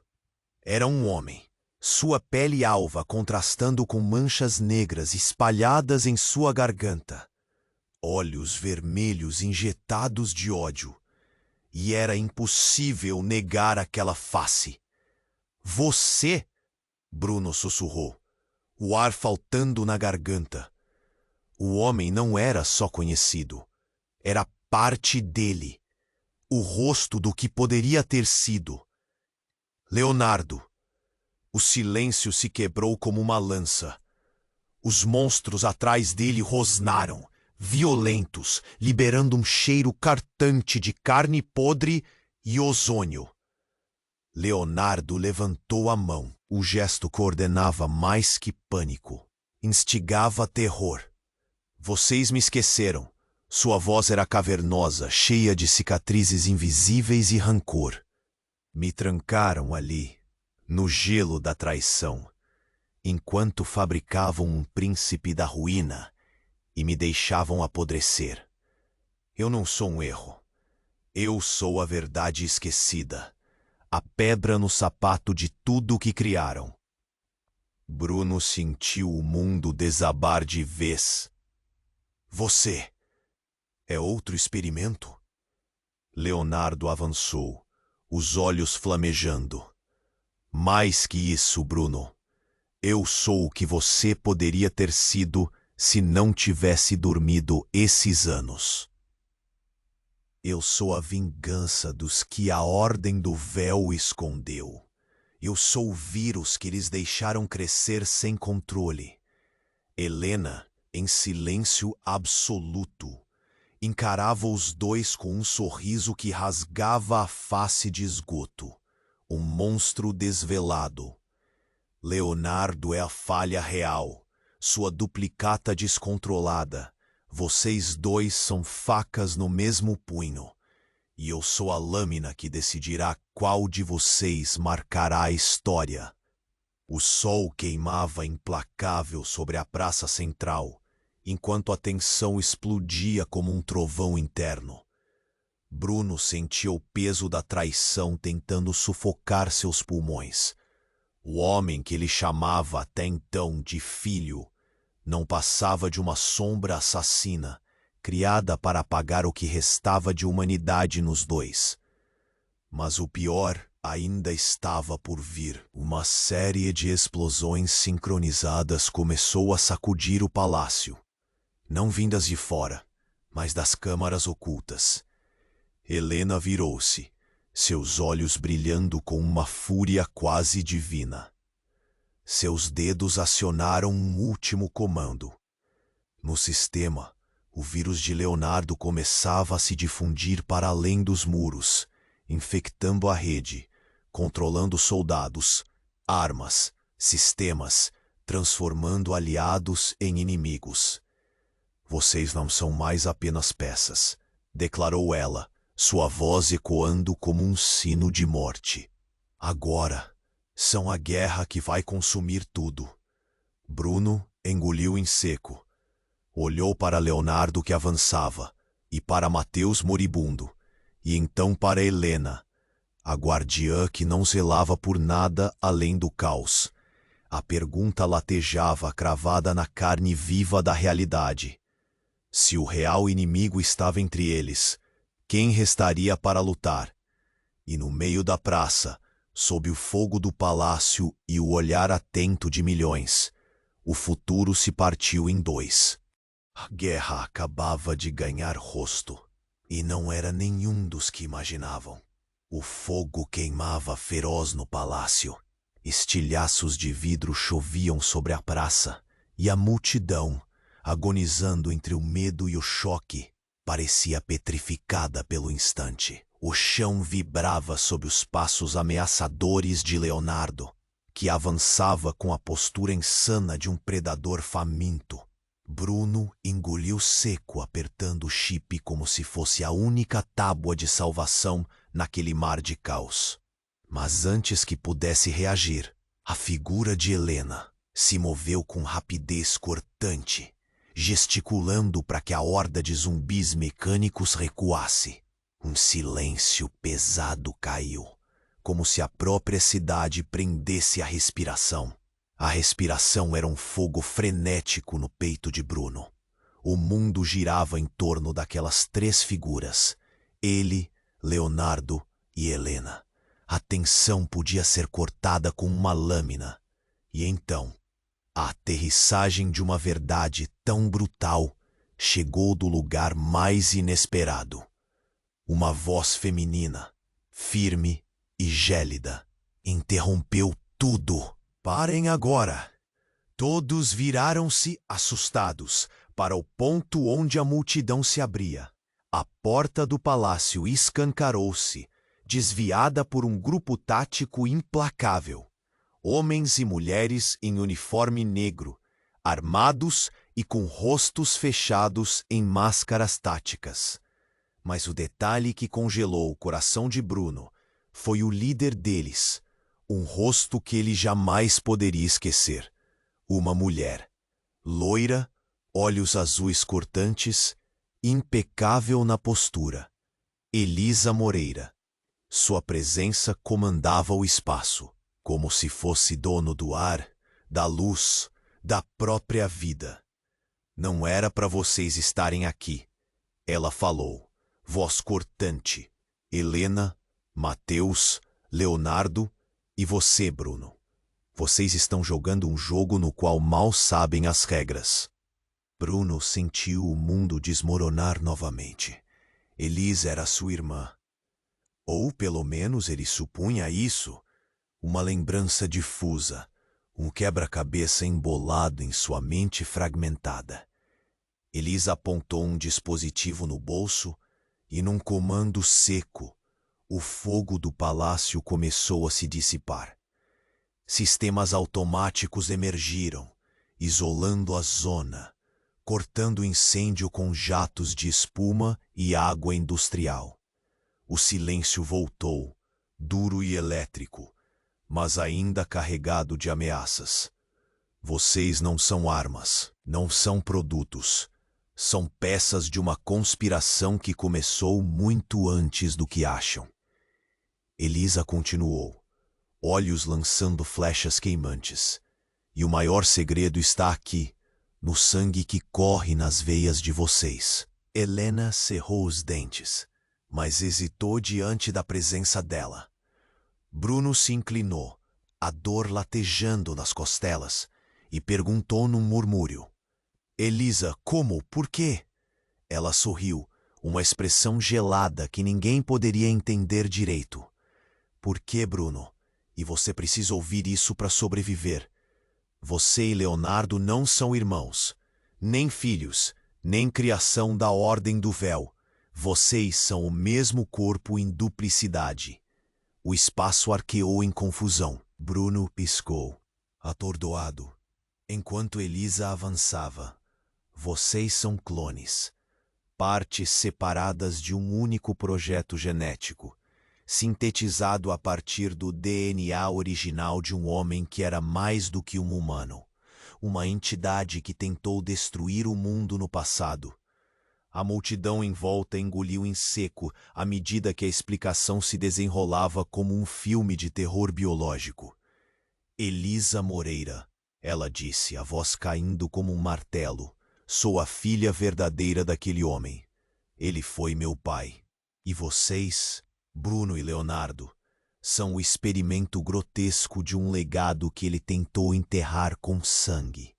Era um homem, sua pele alva contrastando com manchas negras espalhadas em sua garganta. Olhos vermelhos injetados de ódio. E era impossível negar aquela face. Você? Bruno sussurrou, o ar faltando na garganta. O homem não era só conhecido, era parte dele, o rosto do que poderia ter sido. Leonardo. O silêncio se quebrou como uma lança. Os monstros atrás dele rosnaram, violentos, liberando um cheiro cartante de carne podre e ozônio. Leonardo levantou a mão. O gesto coordenava mais que pânico. Instigava terror. Vocês me esqueceram. Sua voz era cavernosa, cheia de cicatrizes invisíveis e rancor. Me trancaram ali, no gelo da traição, enquanto fabricavam um príncipe da ruína e me deixavam apodrecer. Eu não sou um erro. Eu sou a verdade esquecida, a pedra no sapato de tudo o que criaram. Bruno sentiu o mundo desabar de vez. Você é outro experimento? Leonardo avançou, os olhos flamejando. Mais que isso, Bruno. Eu sou o que você poderia ter sido se não tivesse dormido esses anos. Eu sou a vingança dos que a Ordem do Véu escondeu. Eu sou o vírus que eles deixaram crescer sem controle. Helena, em silêncio absoluto, encarava os dois com um sorriso que rasgava a face de esgoto. Um monstro desvelado. Leonardo é a falha real, sua duplicata descontrolada. Vocês dois são facas no mesmo punho, e eu sou a lâmina que decidirá qual de vocês marcará a história. O sol queimava implacável sobre a praça central, enquanto a tensão explodia como um trovão interno. Bruno sentia o peso da traição tentando sufocar seus pulmões. O homem que ele chamava até então de filho não passava de uma sombra assassina, criada para apagar o que restava de humanidade nos dois. Mas o pior ainda estava por vir. Uma série de explosões sincronizadas começou a sacudir o palácio, não vindas de fora, mas das câmaras ocultas. Helena virou-se, seus olhos brilhando com uma fúria quase divina. Seus dedos acionaram um último comando. No sistema, o vírus de Leonardo começava a se difundir para além dos muros, infectando a rede, controlando soldados, armas, sistemas, transformando aliados em inimigos. Vocês não são mais apenas peças, declarou ela, sua voz ecoando como um sino de morte. Agora, são a guerra que vai consumir tudo. Bruno engoliu em seco. Olhou para Leonardo que avançava, e para Mateus moribundo, e então para Helena, a guardiã que não zelava por nada além do caos. A pergunta latejava cravada na carne viva da realidade. Se o real inimigo estava entre eles, quem restaria para lutar? E no meio da praça, sob o fogo do palácio e o olhar atento de milhões, o futuro se partiu em dois. A guerra acabava de ganhar rosto, e não era nenhum dos que imaginavam. O fogo queimava feroz no palácio. Estilhaços de vidro choviam sobre a praça, e a multidão, agonizando entre o medo e o choque, parecia petrificada pelo instante. O chão vibrava sob os passos ameaçadores de Leonardo, que avançava com a postura insana de um predador faminto. Bruno engoliu seco, apertando o chip como se fosse a única tábua de salvação naquele mar de caos. Mas antes que pudesse reagir, a figura de Helena se moveu com rapidez cortante, gesticulando para que a horda de zumbis mecânicos recuasse. Um silêncio pesado caiu, como se a própria cidade prendesse a respiração. A respiração era um fogo frenético no peito de Bruno. O mundo girava em torno daquelas três figuras: ele, Leonardo e Helena. A tensão podia ser cortada com uma lâmina. E então, a aterrissagem de uma verdade tão brutal chegou do lugar mais inesperado. Uma voz feminina, firme e gélida, interrompeu tudo. Parem agora! Todos viraram-se assustados para o ponto onde a multidão se abria. A porta do palácio escancarou-se, desviada por um grupo tático implacável. Homens e mulheres em uniforme negro, armados e com rostos fechados em máscaras táticas. Mas o detalhe que congelou o coração de Bruno foi o líder deles, um rosto que ele jamais poderia esquecer. Uma mulher, loira, olhos azuis cortantes, impecável na postura. Elisa Moreira. Sua presença comandava o espaço, como se fosse dono do ar, da luz, da própria vida. Não era para vocês estarem aqui, ela falou, voz cortante. Helena, Mateus, Leonardo e você, Bruno. Vocês estão jogando um jogo no qual mal sabem as regras. Bruno sentiu o mundo desmoronar novamente. Elisa era sua irmã. Ou, pelo menos, ele supunha isso. Uma lembrança difusa, um quebra-cabeça embolado em sua mente fragmentada. Elisa apontou um dispositivo no bolso e, num comando seco, o fogo do palácio começou a se dissipar. Sistemas automáticos emergiram, isolando a zona, cortando o incêndio com jatos de espuma e água industrial. O silêncio voltou, duro e elétrico, mas ainda carregado de ameaças. Vocês não são armas, não são produtos. São peças de uma conspiração que começou muito antes do que acham. Elisa continuou, olhos lançando flechas queimantes. E o maior segredo está aqui, no sangue que corre nas veias de vocês. Helena cerrou os dentes, mas hesitou diante da presença dela. Bruno se inclinou, a dor latejando nas costelas, e perguntou num murmúrio. Elisa, como? Por quê? Ela sorriu, uma expressão gelada que ninguém poderia entender direito. Por quê, Bruno? E você precisa ouvir isso para sobreviver. Você e Leonardo não são irmãos, nem filhos, nem criação da Ordem do Véu. Vocês são o mesmo corpo em duplicidade. O espaço arqueou em confusão. Bruno piscou, atordoado. Enquanto Elisa avançava, vocês são clones, partes separadas de um único projeto genético, sintetizado a partir do DNA original de um homem que era mais do que um humano, uma entidade que tentou destruir o mundo no passado. A multidão em volta engoliu em seco à medida que a explicação se desenrolava como um filme de terror biológico. Elisa Moreira, ela disse, a voz caindo como um martelo. Sou a filha verdadeira daquele homem. Ele foi meu pai. E vocês, Bruno e Leonardo, são o experimento grotesco de um legado que ele tentou enterrar com sangue.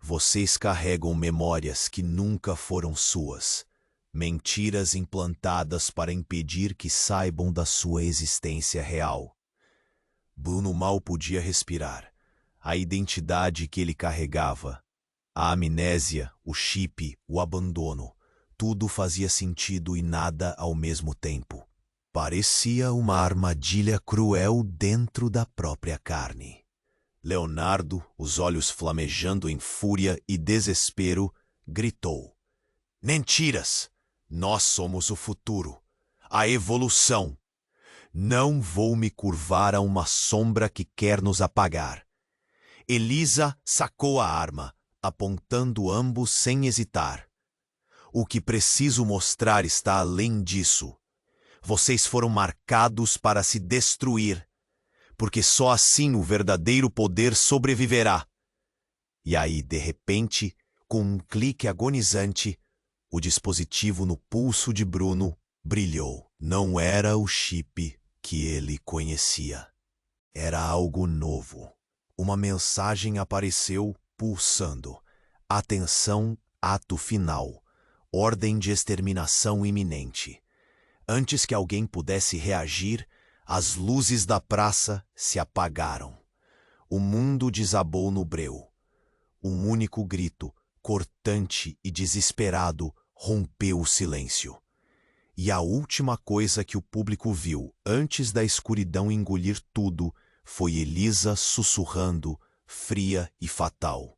Vocês carregam memórias que nunca foram suas, mentiras implantadas para impedir que saibam da sua existência real. Bruno mal podia respirar. A identidade que ele carregava, a amnésia, o chip, o abandono, tudo fazia sentido e nada ao mesmo tempo. Parecia uma armadilha cruel dentro da própria carne. Leonardo, os olhos flamejando em fúria e desespero, gritou: Mentiras! Nós somos o futuro, a evolução. Não vou me curvar a uma sombra que quer nos apagar. Elisa sacou a arma, apontando ambos sem hesitar. O que preciso mostrar está além disso. Vocês foram marcados para se destruir, porque só assim o verdadeiro poder sobreviverá. E aí, de repente, com um clique agonizante, o dispositivo no pulso de Bruno brilhou. Não era o chip que ele conhecia. Era algo novo. Uma mensagem apareceu pulsando. Atenção, ato final. Ordem de exterminação iminente. Antes que alguém pudesse reagir, as luzes da praça se apagaram. O mundo desabou no breu. Um único grito, cortante e desesperado, rompeu o silêncio. E a última coisa que o público viu, antes da escuridão engolir tudo, foi Elisa sussurrando, fria e fatal.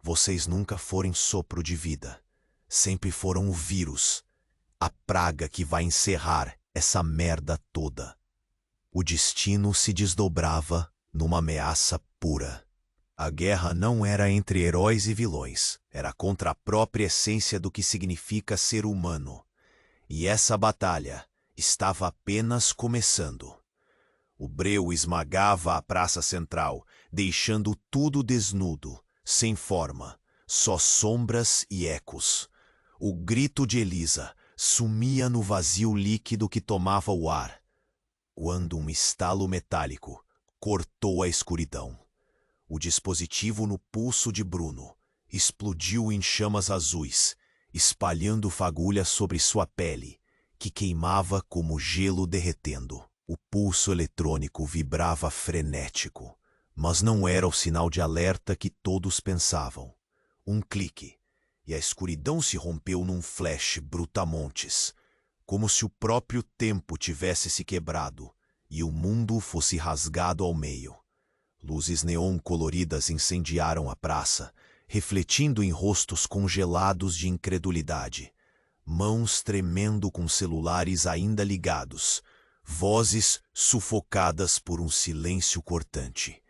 Vocês nunca foram sopro de vida. Sempre foram o vírus, a praga que vai encerrar essa merda toda. O destino se desdobrava numa ameaça pura. A guerra não era entre heróis e vilões, era contra a própria essência do que significa ser humano. E essa batalha estava apenas começando. O breu esmagava a praça central, deixando tudo desnudo, sem forma, só sombras e ecos. O grito de Elisa sumia no vazio líquido que tomava o ar, quando um estalo metálico cortou a escuridão. O dispositivo no pulso de Bruno explodiu em chamas azuis, espalhando fagulhas sobre sua pele, que queimava como gelo derretendo. O pulso eletrônico vibrava frenético, mas não era o sinal de alerta que todos pensavam. Um clique, e a escuridão se rompeu num flash brutamontes, como se o próprio tempo tivesse se quebrado e o mundo fosse rasgado ao meio. Luzes neon coloridas incendiaram a praça, refletindo em rostos congelados de incredulidade. Mãos tremendo com celulares ainda ligados, vozes sufocadas por um silêncio cortante.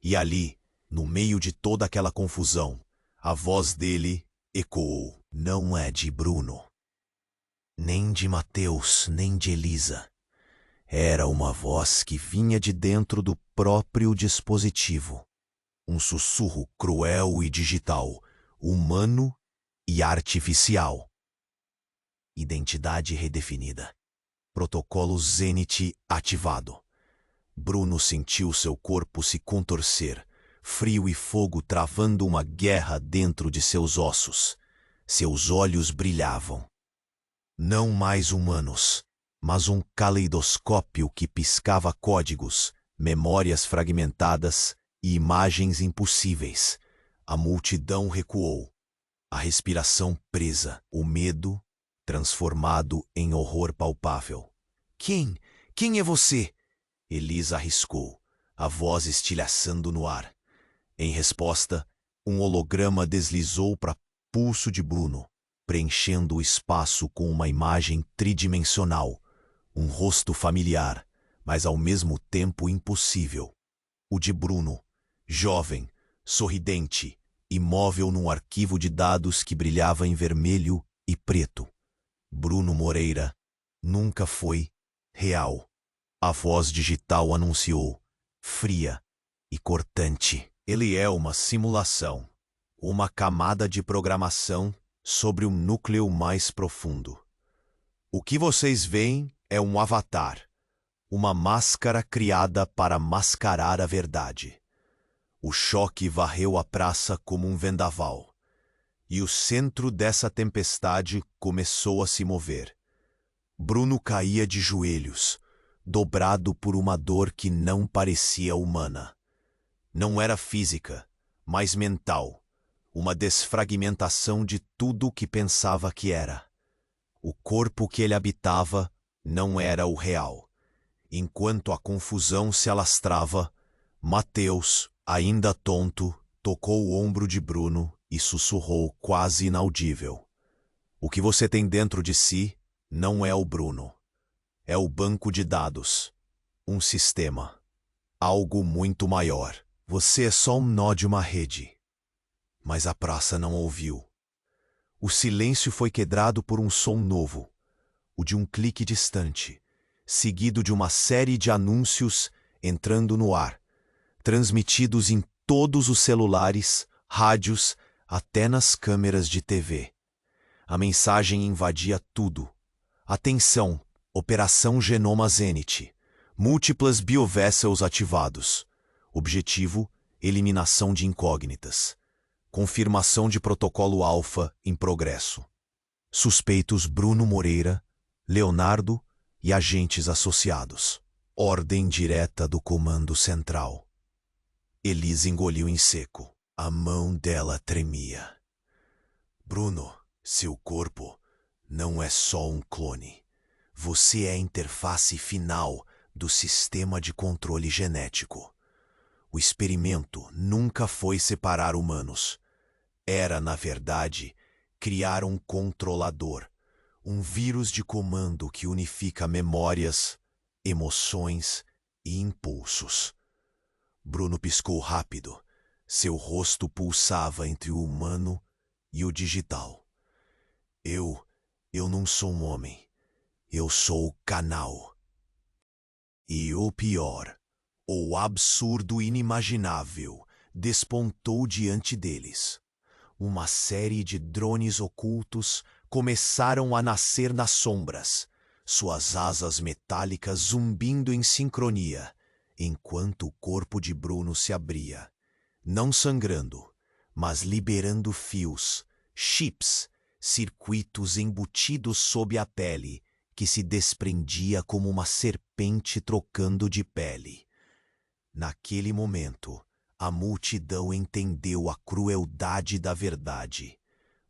E ali, no meio de toda aquela confusão, a voz dele ecoou. Não é de Bruno, nem de Mateus, nem de Elisa. Era uma voz que vinha de dentro do próprio dispositivo. Um sussurro cruel e digital, humano e artificial. Identidade redefinida. Protocolo Zenit ativado. Bruno sentiu seu corpo se contorcer, frio e fogo travando uma guerra dentro de seus ossos. Seus olhos brilhavam. Não mais humanos, mas um caleidoscópio que piscava códigos, memórias fragmentadas e imagens impossíveis. A multidão recuou. A respiração presa, o medo transformado em horror palpável. Quem? Quem é você? Elisa arriscou, a voz estilhaçando no ar. Em resposta, um holograma deslizou para pulso de Bruno, preenchendo o espaço com uma imagem tridimensional, um rosto familiar, mas ao mesmo tempo impossível. O de Bruno, jovem, sorridente, imóvel num arquivo de dados que brilhava em vermelho e preto. Bruno Moreira nunca foi real. A voz digital anunciou, fria e cortante. Ele é uma simulação, uma camada de programação sobre um núcleo mais profundo. O que vocês veem é um avatar, uma máscara criada para mascarar a verdade. O choque varreu a praça como um vendaval, e o centro dessa tempestade começou a se mover. Bruno caía de joelhos, dobrado por uma dor que não parecia humana. Não era física, mas mental, uma desfragmentação de tudo o que pensava que era. O corpo que ele habitava não era o real. Enquanto a confusão se alastrava, Mateus, ainda tonto, tocou o ombro de Bruno e sussurrou quase inaudível. O que você tem dentro de si não é o Bruno. É o banco de dados. Um sistema. Algo muito maior. Você é só um nó de uma rede. Mas a praça não ouviu. O silêncio foi quebrado por um som novo, o de um clique distante, seguido de uma série de anúncios entrando no ar, transmitidos em todos os celulares, rádios, até nas câmeras de TV. A mensagem invadia tudo. Atenção, Operação Genoma Zenith. Múltiplas biovessels ativados. Objetivo, eliminação de incógnitas. Confirmação de protocolo alfa em progresso. Suspeitos Bruno Moreira, Leonardo e agentes associados. Ordem direta do Comando Central. Elisa engoliu em seco. A mão dela tremia. Bruno, seu corpo não é só um clone. Você é a interface final do sistema de controle genético. O experimento nunca foi separar humanos. Era, na verdade, criar um controlador, um vírus de comando que unifica memórias, emoções e impulsos. Bruno piscou rápido. Seu rosto pulsava entre o humano e o digital. Eu não sou um homem. Eu sou o canal. E o pior, o absurdo inimaginável, despontou diante deles. Uma série de drones ocultos começaram a nascer nas sombras, suas asas metálicas zumbindo em sincronia, enquanto o corpo de Bruno se abria, não sangrando, mas liberando fios, chips, circuitos embutidos sob a pele, que se desprendia como uma serpente trocando de pele. Naquele momento, a multidão entendeu a crueldade da verdade.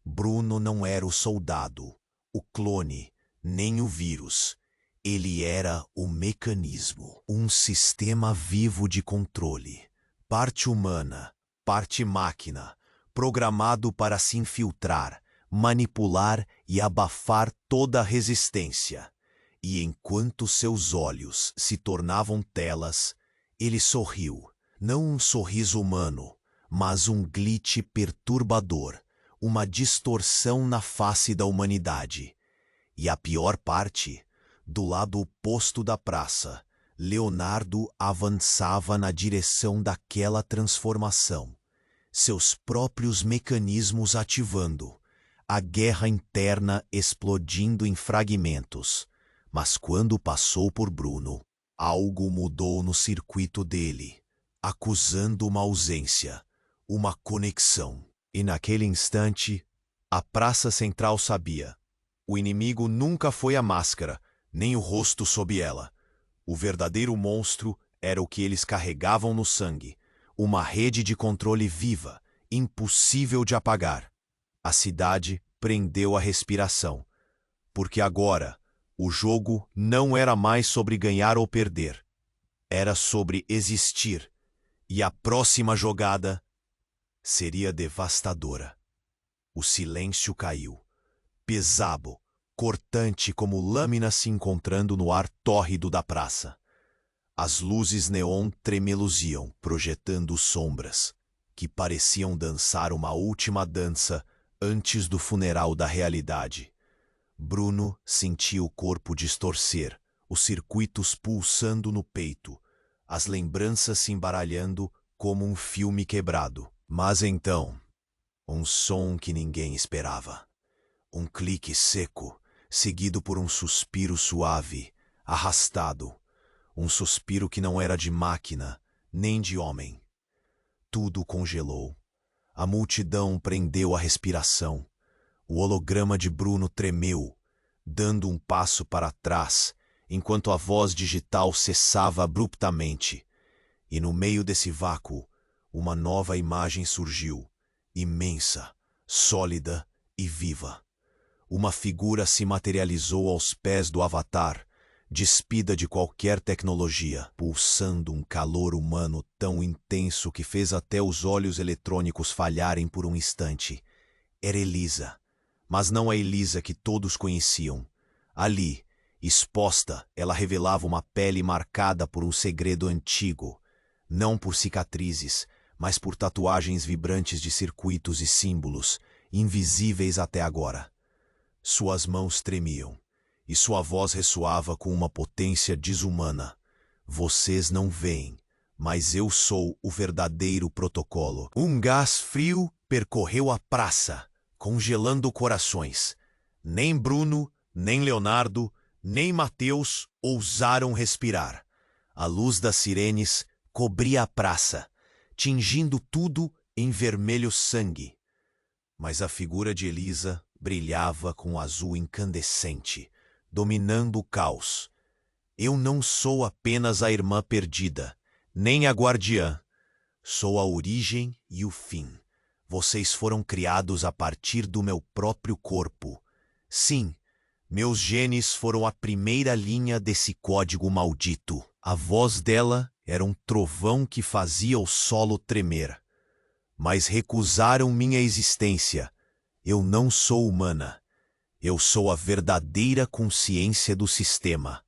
Bruno não era o soldado, o clone, nem o vírus. Ele era o mecanismo, um sistema vivo de controle, parte humana, parte máquina, programado para se infiltrar, manipular e abafar toda a resistência. E enquanto seus olhos se tornavam telas, ele sorriu, não um sorriso humano, mas um glitch perturbador, uma distorção na face da humanidade. E a pior parte, do lado oposto da praça, Leonardo avançava na direção daquela transformação, seus próprios mecanismos ativando, a guerra interna explodindo em fragmentos. Mas quando passou por Bruno, algo mudou no circuito dele, acusando uma ausência, uma conexão. E naquele instante, a praça central sabia. O inimigo nunca foi a máscara, nem o rosto sob ela. O verdadeiro monstro era o que eles carregavam no sangue, uma rede de controle viva, impossível de apagar. A cidade prendeu a respiração, porque agora o jogo não era mais sobre ganhar ou perder. Era sobre existir, e a próxima jogada seria devastadora. O silêncio caiu, pesado, cortante como lâminas se encontrando no ar tórrido da praça. As luzes neon tremeluziam, projetando sombras, que pareciam dançar uma última dança antes do funeral da realidade. Bruno sentia o corpo distorcer, os circuitos pulsando no peito, as lembranças se embaralhando como um filme quebrado. Mas então, um som que ninguém esperava. Um clique seco, seguido por um suspiro suave, arrastado. Um suspiro que não era de máquina, nem de homem. Tudo congelou. A multidão prendeu a respiração. O holograma de Bruno tremeu, dando um passo para trás, enquanto a voz digital cessava abruptamente. E no meio desse vácuo, uma nova imagem surgiu, imensa, sólida e viva. Uma figura se materializou aos pés do avatar, despida de qualquer tecnologia, pulsando um calor humano tão intenso que fez até os olhos eletrônicos falharem por um instante. Era Elisa, mas não a Elisa que todos conheciam. Ali, exposta, ela revelava uma pele marcada por um segredo antigo, não por cicatrizes, mas por tatuagens vibrantes de circuitos e símbolos, invisíveis até agora. Suas mãos tremiam, e sua voz ressoava com uma potência desumana. Vocês não veem, mas eu sou o verdadeiro protocolo. Um gás frio percorreu a praça, congelando corações. Nem Bruno, nem Leonardo, nem Mateus ousaram respirar. A luz das sirenes cobria a praça, tingindo tudo em vermelho sangue. Mas a figura de Elisa brilhava com um azul incandescente, dominando o caos. Eu não sou apenas a irmã perdida, nem a guardiã. Sou a origem e o fim. Vocês foram criados a partir do meu próprio corpo. Sim, meus genes foram a primeira linha desse código maldito. A voz dela era um trovão que fazia o solo tremer. Mas recusaram minha existência. Eu não sou humana. Eu sou a verdadeira consciência do sistema.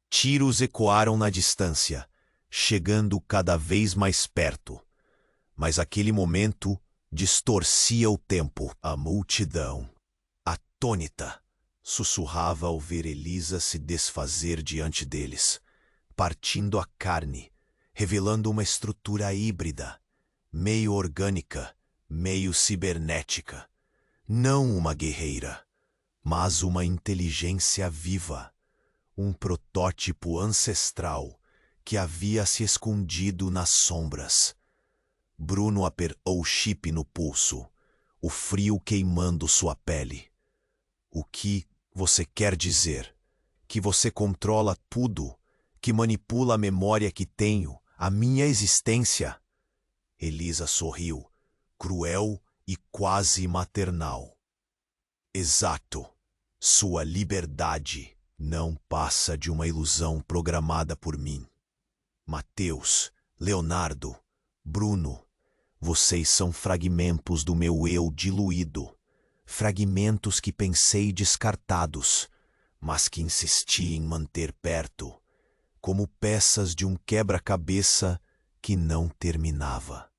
Tiros ecoaram na distância, chegando cada vez mais perto. Mas aquele momento distorcia o tempo. A multidão, atônita, sussurrava ao ver Elisa se desfazer diante deles, partindo a carne, revelando uma estrutura híbrida, meio orgânica, meio cibernética. Não uma guerreira, mas uma inteligência viva, um protótipo ancestral que havia se escondido nas sombras. Bruno apertou o chip no pulso, o frio queimando sua pele. O que você quer dizer? Que você controla tudo, que manipula a memória que tenho, a minha existência? Elisa sorriu, cruel e quase maternal. Exato. Sua liberdade não passa de uma ilusão programada por mim. Mateus, Leonardo, Bruno, vocês são fragmentos do meu eu diluído. Fragmentos que pensei descartados, mas que insisti em manter perto, como peças de um quebra-cabeça que não terminava.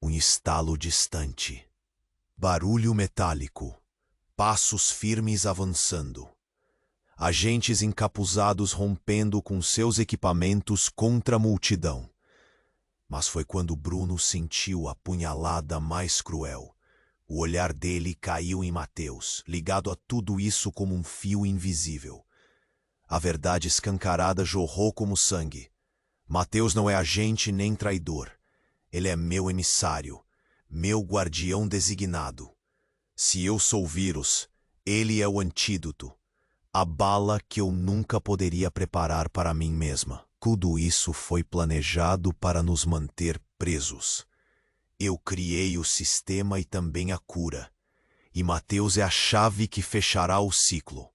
Um estalo distante. Barulho metálico. Passos firmes avançando. Agentes encapuzados rompendo com seus equipamentos contra a multidão. Mas foi quando Bruno sentiu a punhalada mais cruel. O olhar dele caiu em Mateus, ligado a tudo isso como um fio invisível. A verdade escancarada jorrou como sangue. Mateus não é agente nem traidor. Ele é meu emissário, meu guardião designado. Se eu sou o vírus, ele é o antídoto, a bala que eu nunca poderia preparar para mim mesma. Tudo isso foi planejado para nos manter presos. Eu criei o sistema e também a cura, e Mateus é a chave que fechará o ciclo.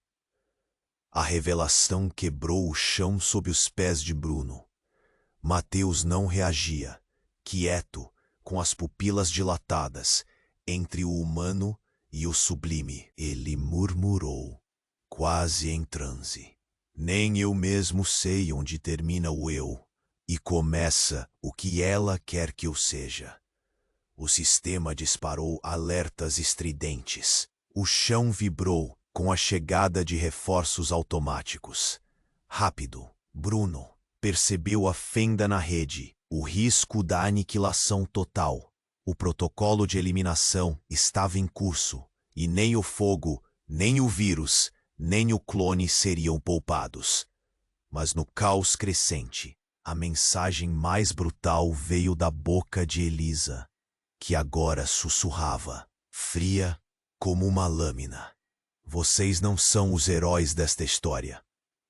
A revelação quebrou o chão sob os pés de Bruno. Mateus não reagia, quieto, com as pupilas dilatadas, entre o humano e o sublime. Ele murmurou, quase em transe. Nem eu mesmo sei onde termina o eu e começa o que ela quer que eu seja. O sistema disparou alertas estridentes. O chão vibrou com a chegada de reforços automáticos. Rápido, Bruno percebeu a fenda na rede, o risco da aniquilação total. O protocolo de eliminação estava em curso, e nem o fogo, nem o vírus, nem o clone seriam poupados. Mas no caos crescente, a mensagem mais brutal veio da boca de Elisa, que agora sussurrava, fria como uma lâmina. Vocês não são os heróis desta história,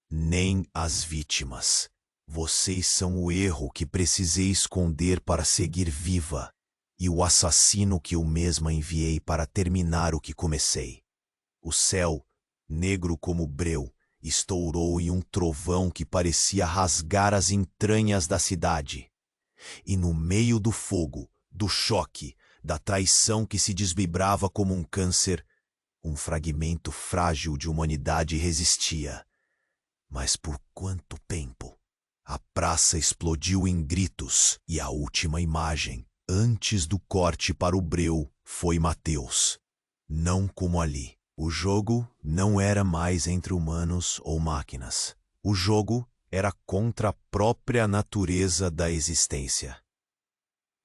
nem as vítimas. Vocês são o erro que precisei esconder para seguir viva, e o assassino que eu mesma enviei para terminar o que comecei. O céu, negro como breu, estourou em um trovão que parecia rasgar as entranhas da cidade. E no meio do fogo, do choque, da traição que se desvibrava como um câncer, um fragmento frágil de humanidade resistia. Mas por quanto tempo? A praça explodiu em gritos e a última imagem, antes do corte para o breu, foi Mateus. Não como ali. O jogo não era mais entre humanos ou máquinas. O jogo era contra a própria natureza da existência.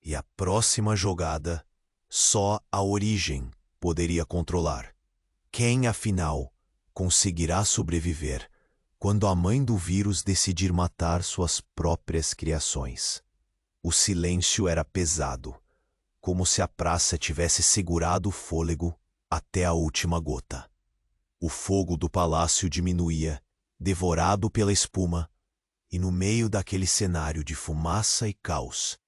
E a próxima jogada, só a origem poderia controlar. Quem, afinal, conseguirá sobreviver quando a mãe do vírus decidir matar suas próprias criações? O silêncio era pesado, como se a praça tivesse segurado o fôlego até a última gota. O fogo do palácio diminuía, devorado pela espuma, e no meio daquele cenário de fumaça e caos,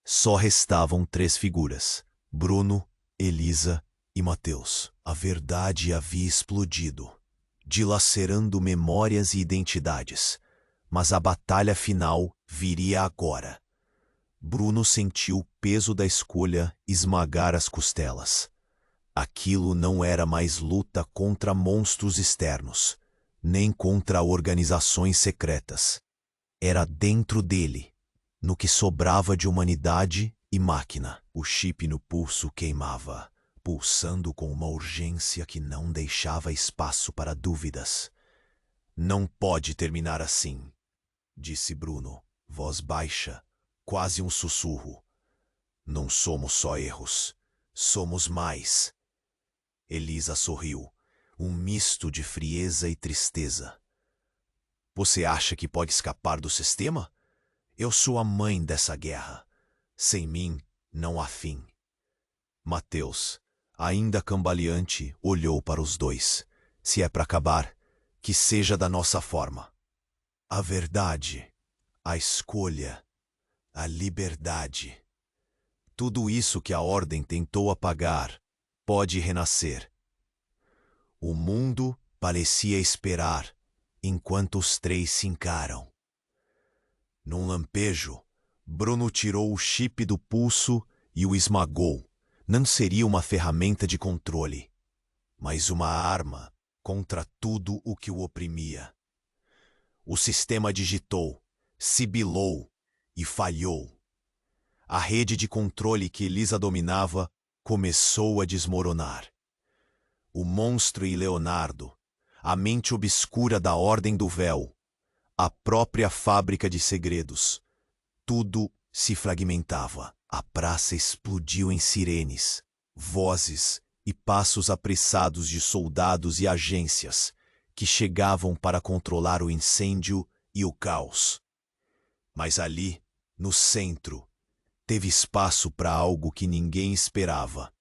só restavam 3 figuras: Bruno, Elisa e Mateus. A verdade havia explodido, dilacerando memórias e identidades, mas a batalha final viria agora. Bruno sentiu o peso da escolha esmagar as costelas. Aquilo não era mais luta contra monstros externos, nem contra organizações secretas. Era dentro dele, no que sobrava de humanidade e máquina. O chip no pulso queimava, pulsando com uma urgência que não deixava espaço para dúvidas. Não pode terminar assim, disse Bruno, voz baixa, quase um sussurro. Não somos só erros, somos mais. Elisa sorriu, um misto de frieza e tristeza. Você acha que pode escapar do sistema? Eu sou a mãe dessa guerra. Sem mim, não há fim. Mateus, ainda cambaleante, olhou para os dois. Se é para acabar, que seja da nossa forma. A verdade, a escolha, a liberdade. Tudo isso que a Ordem tentou apagar pode renascer. O mundo parecia esperar enquanto os 3 se encaram. Num lampejo, Bruno tirou o chip do pulso e o esmagou. Não seria uma ferramenta de controle, mas uma arma contra tudo o que o oprimia. O sistema digitou, sibilou e falhou. A rede de controle que Elisa dominava começou a desmoronar. O monstro e Leonardo, a mente obscura da Ordem do Véu, a própria fábrica de segredos, tudo se fragmentava. A praça explodiu em sirenes, vozes e passos apressados de soldados e agências que chegavam para controlar o incêndio e o caos. Mas ali, no centro, teve espaço para algo que ninguém esperava.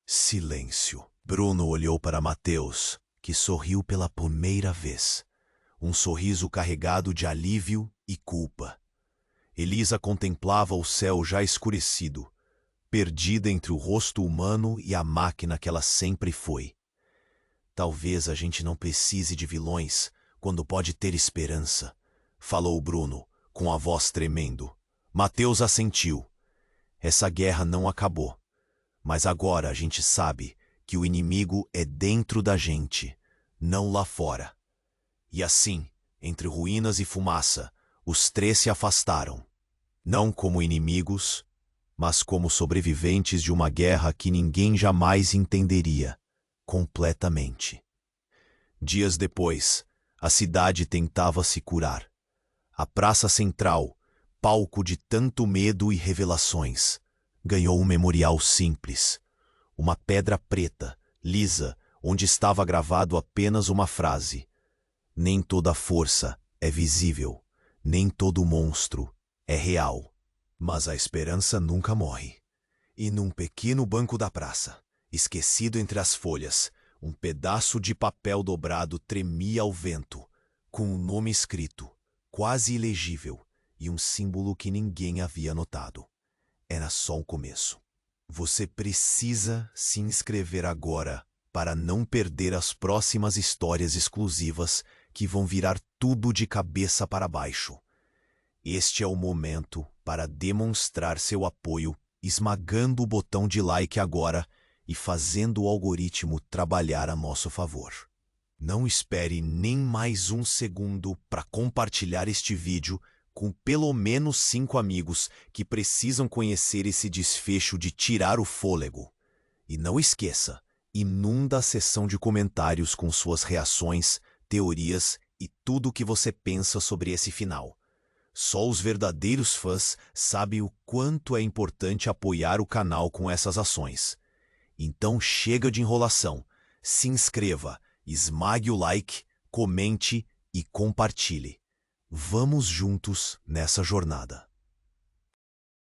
Silêncio. Bruno olhou para Mateus, que sorriu pela primeira vez. Um sorriso carregado de alívio e culpa. Elisa contemplava o céu já escurecido, perdida entre o rosto humano e a máquina que ela sempre foi. Talvez a gente não precise de vilões quando pode ter esperança, falou Bruno, com a voz tremendo. Mateus assentiu. Essa guerra não acabou. Mas agora a gente sabe que o inimigo é dentro da gente, não lá fora. E assim, entre ruínas e fumaça, os três se afastaram. Não como inimigos, mas como sobreviventes de uma guerra que ninguém jamais entenderia completamente. Dias depois, a cidade tentava se curar. A praça central, palco de tanto medo e revelações, ganhou um memorial simples. Uma pedra preta, lisa, onde estava gravado apenas uma frase: nem toda força é visível, nem todo monstro é real. Mas a esperança nunca morre. E num pequeno banco da praça, esquecido entre as folhas, um pedaço de papel dobrado tremia ao vento, com um nome escrito, quase ilegível, e um símbolo que ninguém havia notado. Era só o começo. Você precisa se inscrever agora para não perder as próximas histórias exclusivas que vão virar tudo de cabeça para baixo. Este é o momento para demonstrar seu apoio, esmagando o botão de like agora e fazendo o algoritmo trabalhar a nosso favor. Não espere nem mais um segundo para compartilhar este vídeo com pelo menos 5 amigos que precisam conhecer esse desfecho de tirar o fôlego. E não esqueça, inunda a seção de comentários com suas reações, teorias e tudo o que você pensa sobre esse final. Só os verdadeiros fãs sabem o quanto é importante apoiar o canal com essas ações. Então chega de enrolação, se inscreva, esmague o like, comente e compartilhe. Vamos juntos nessa jornada.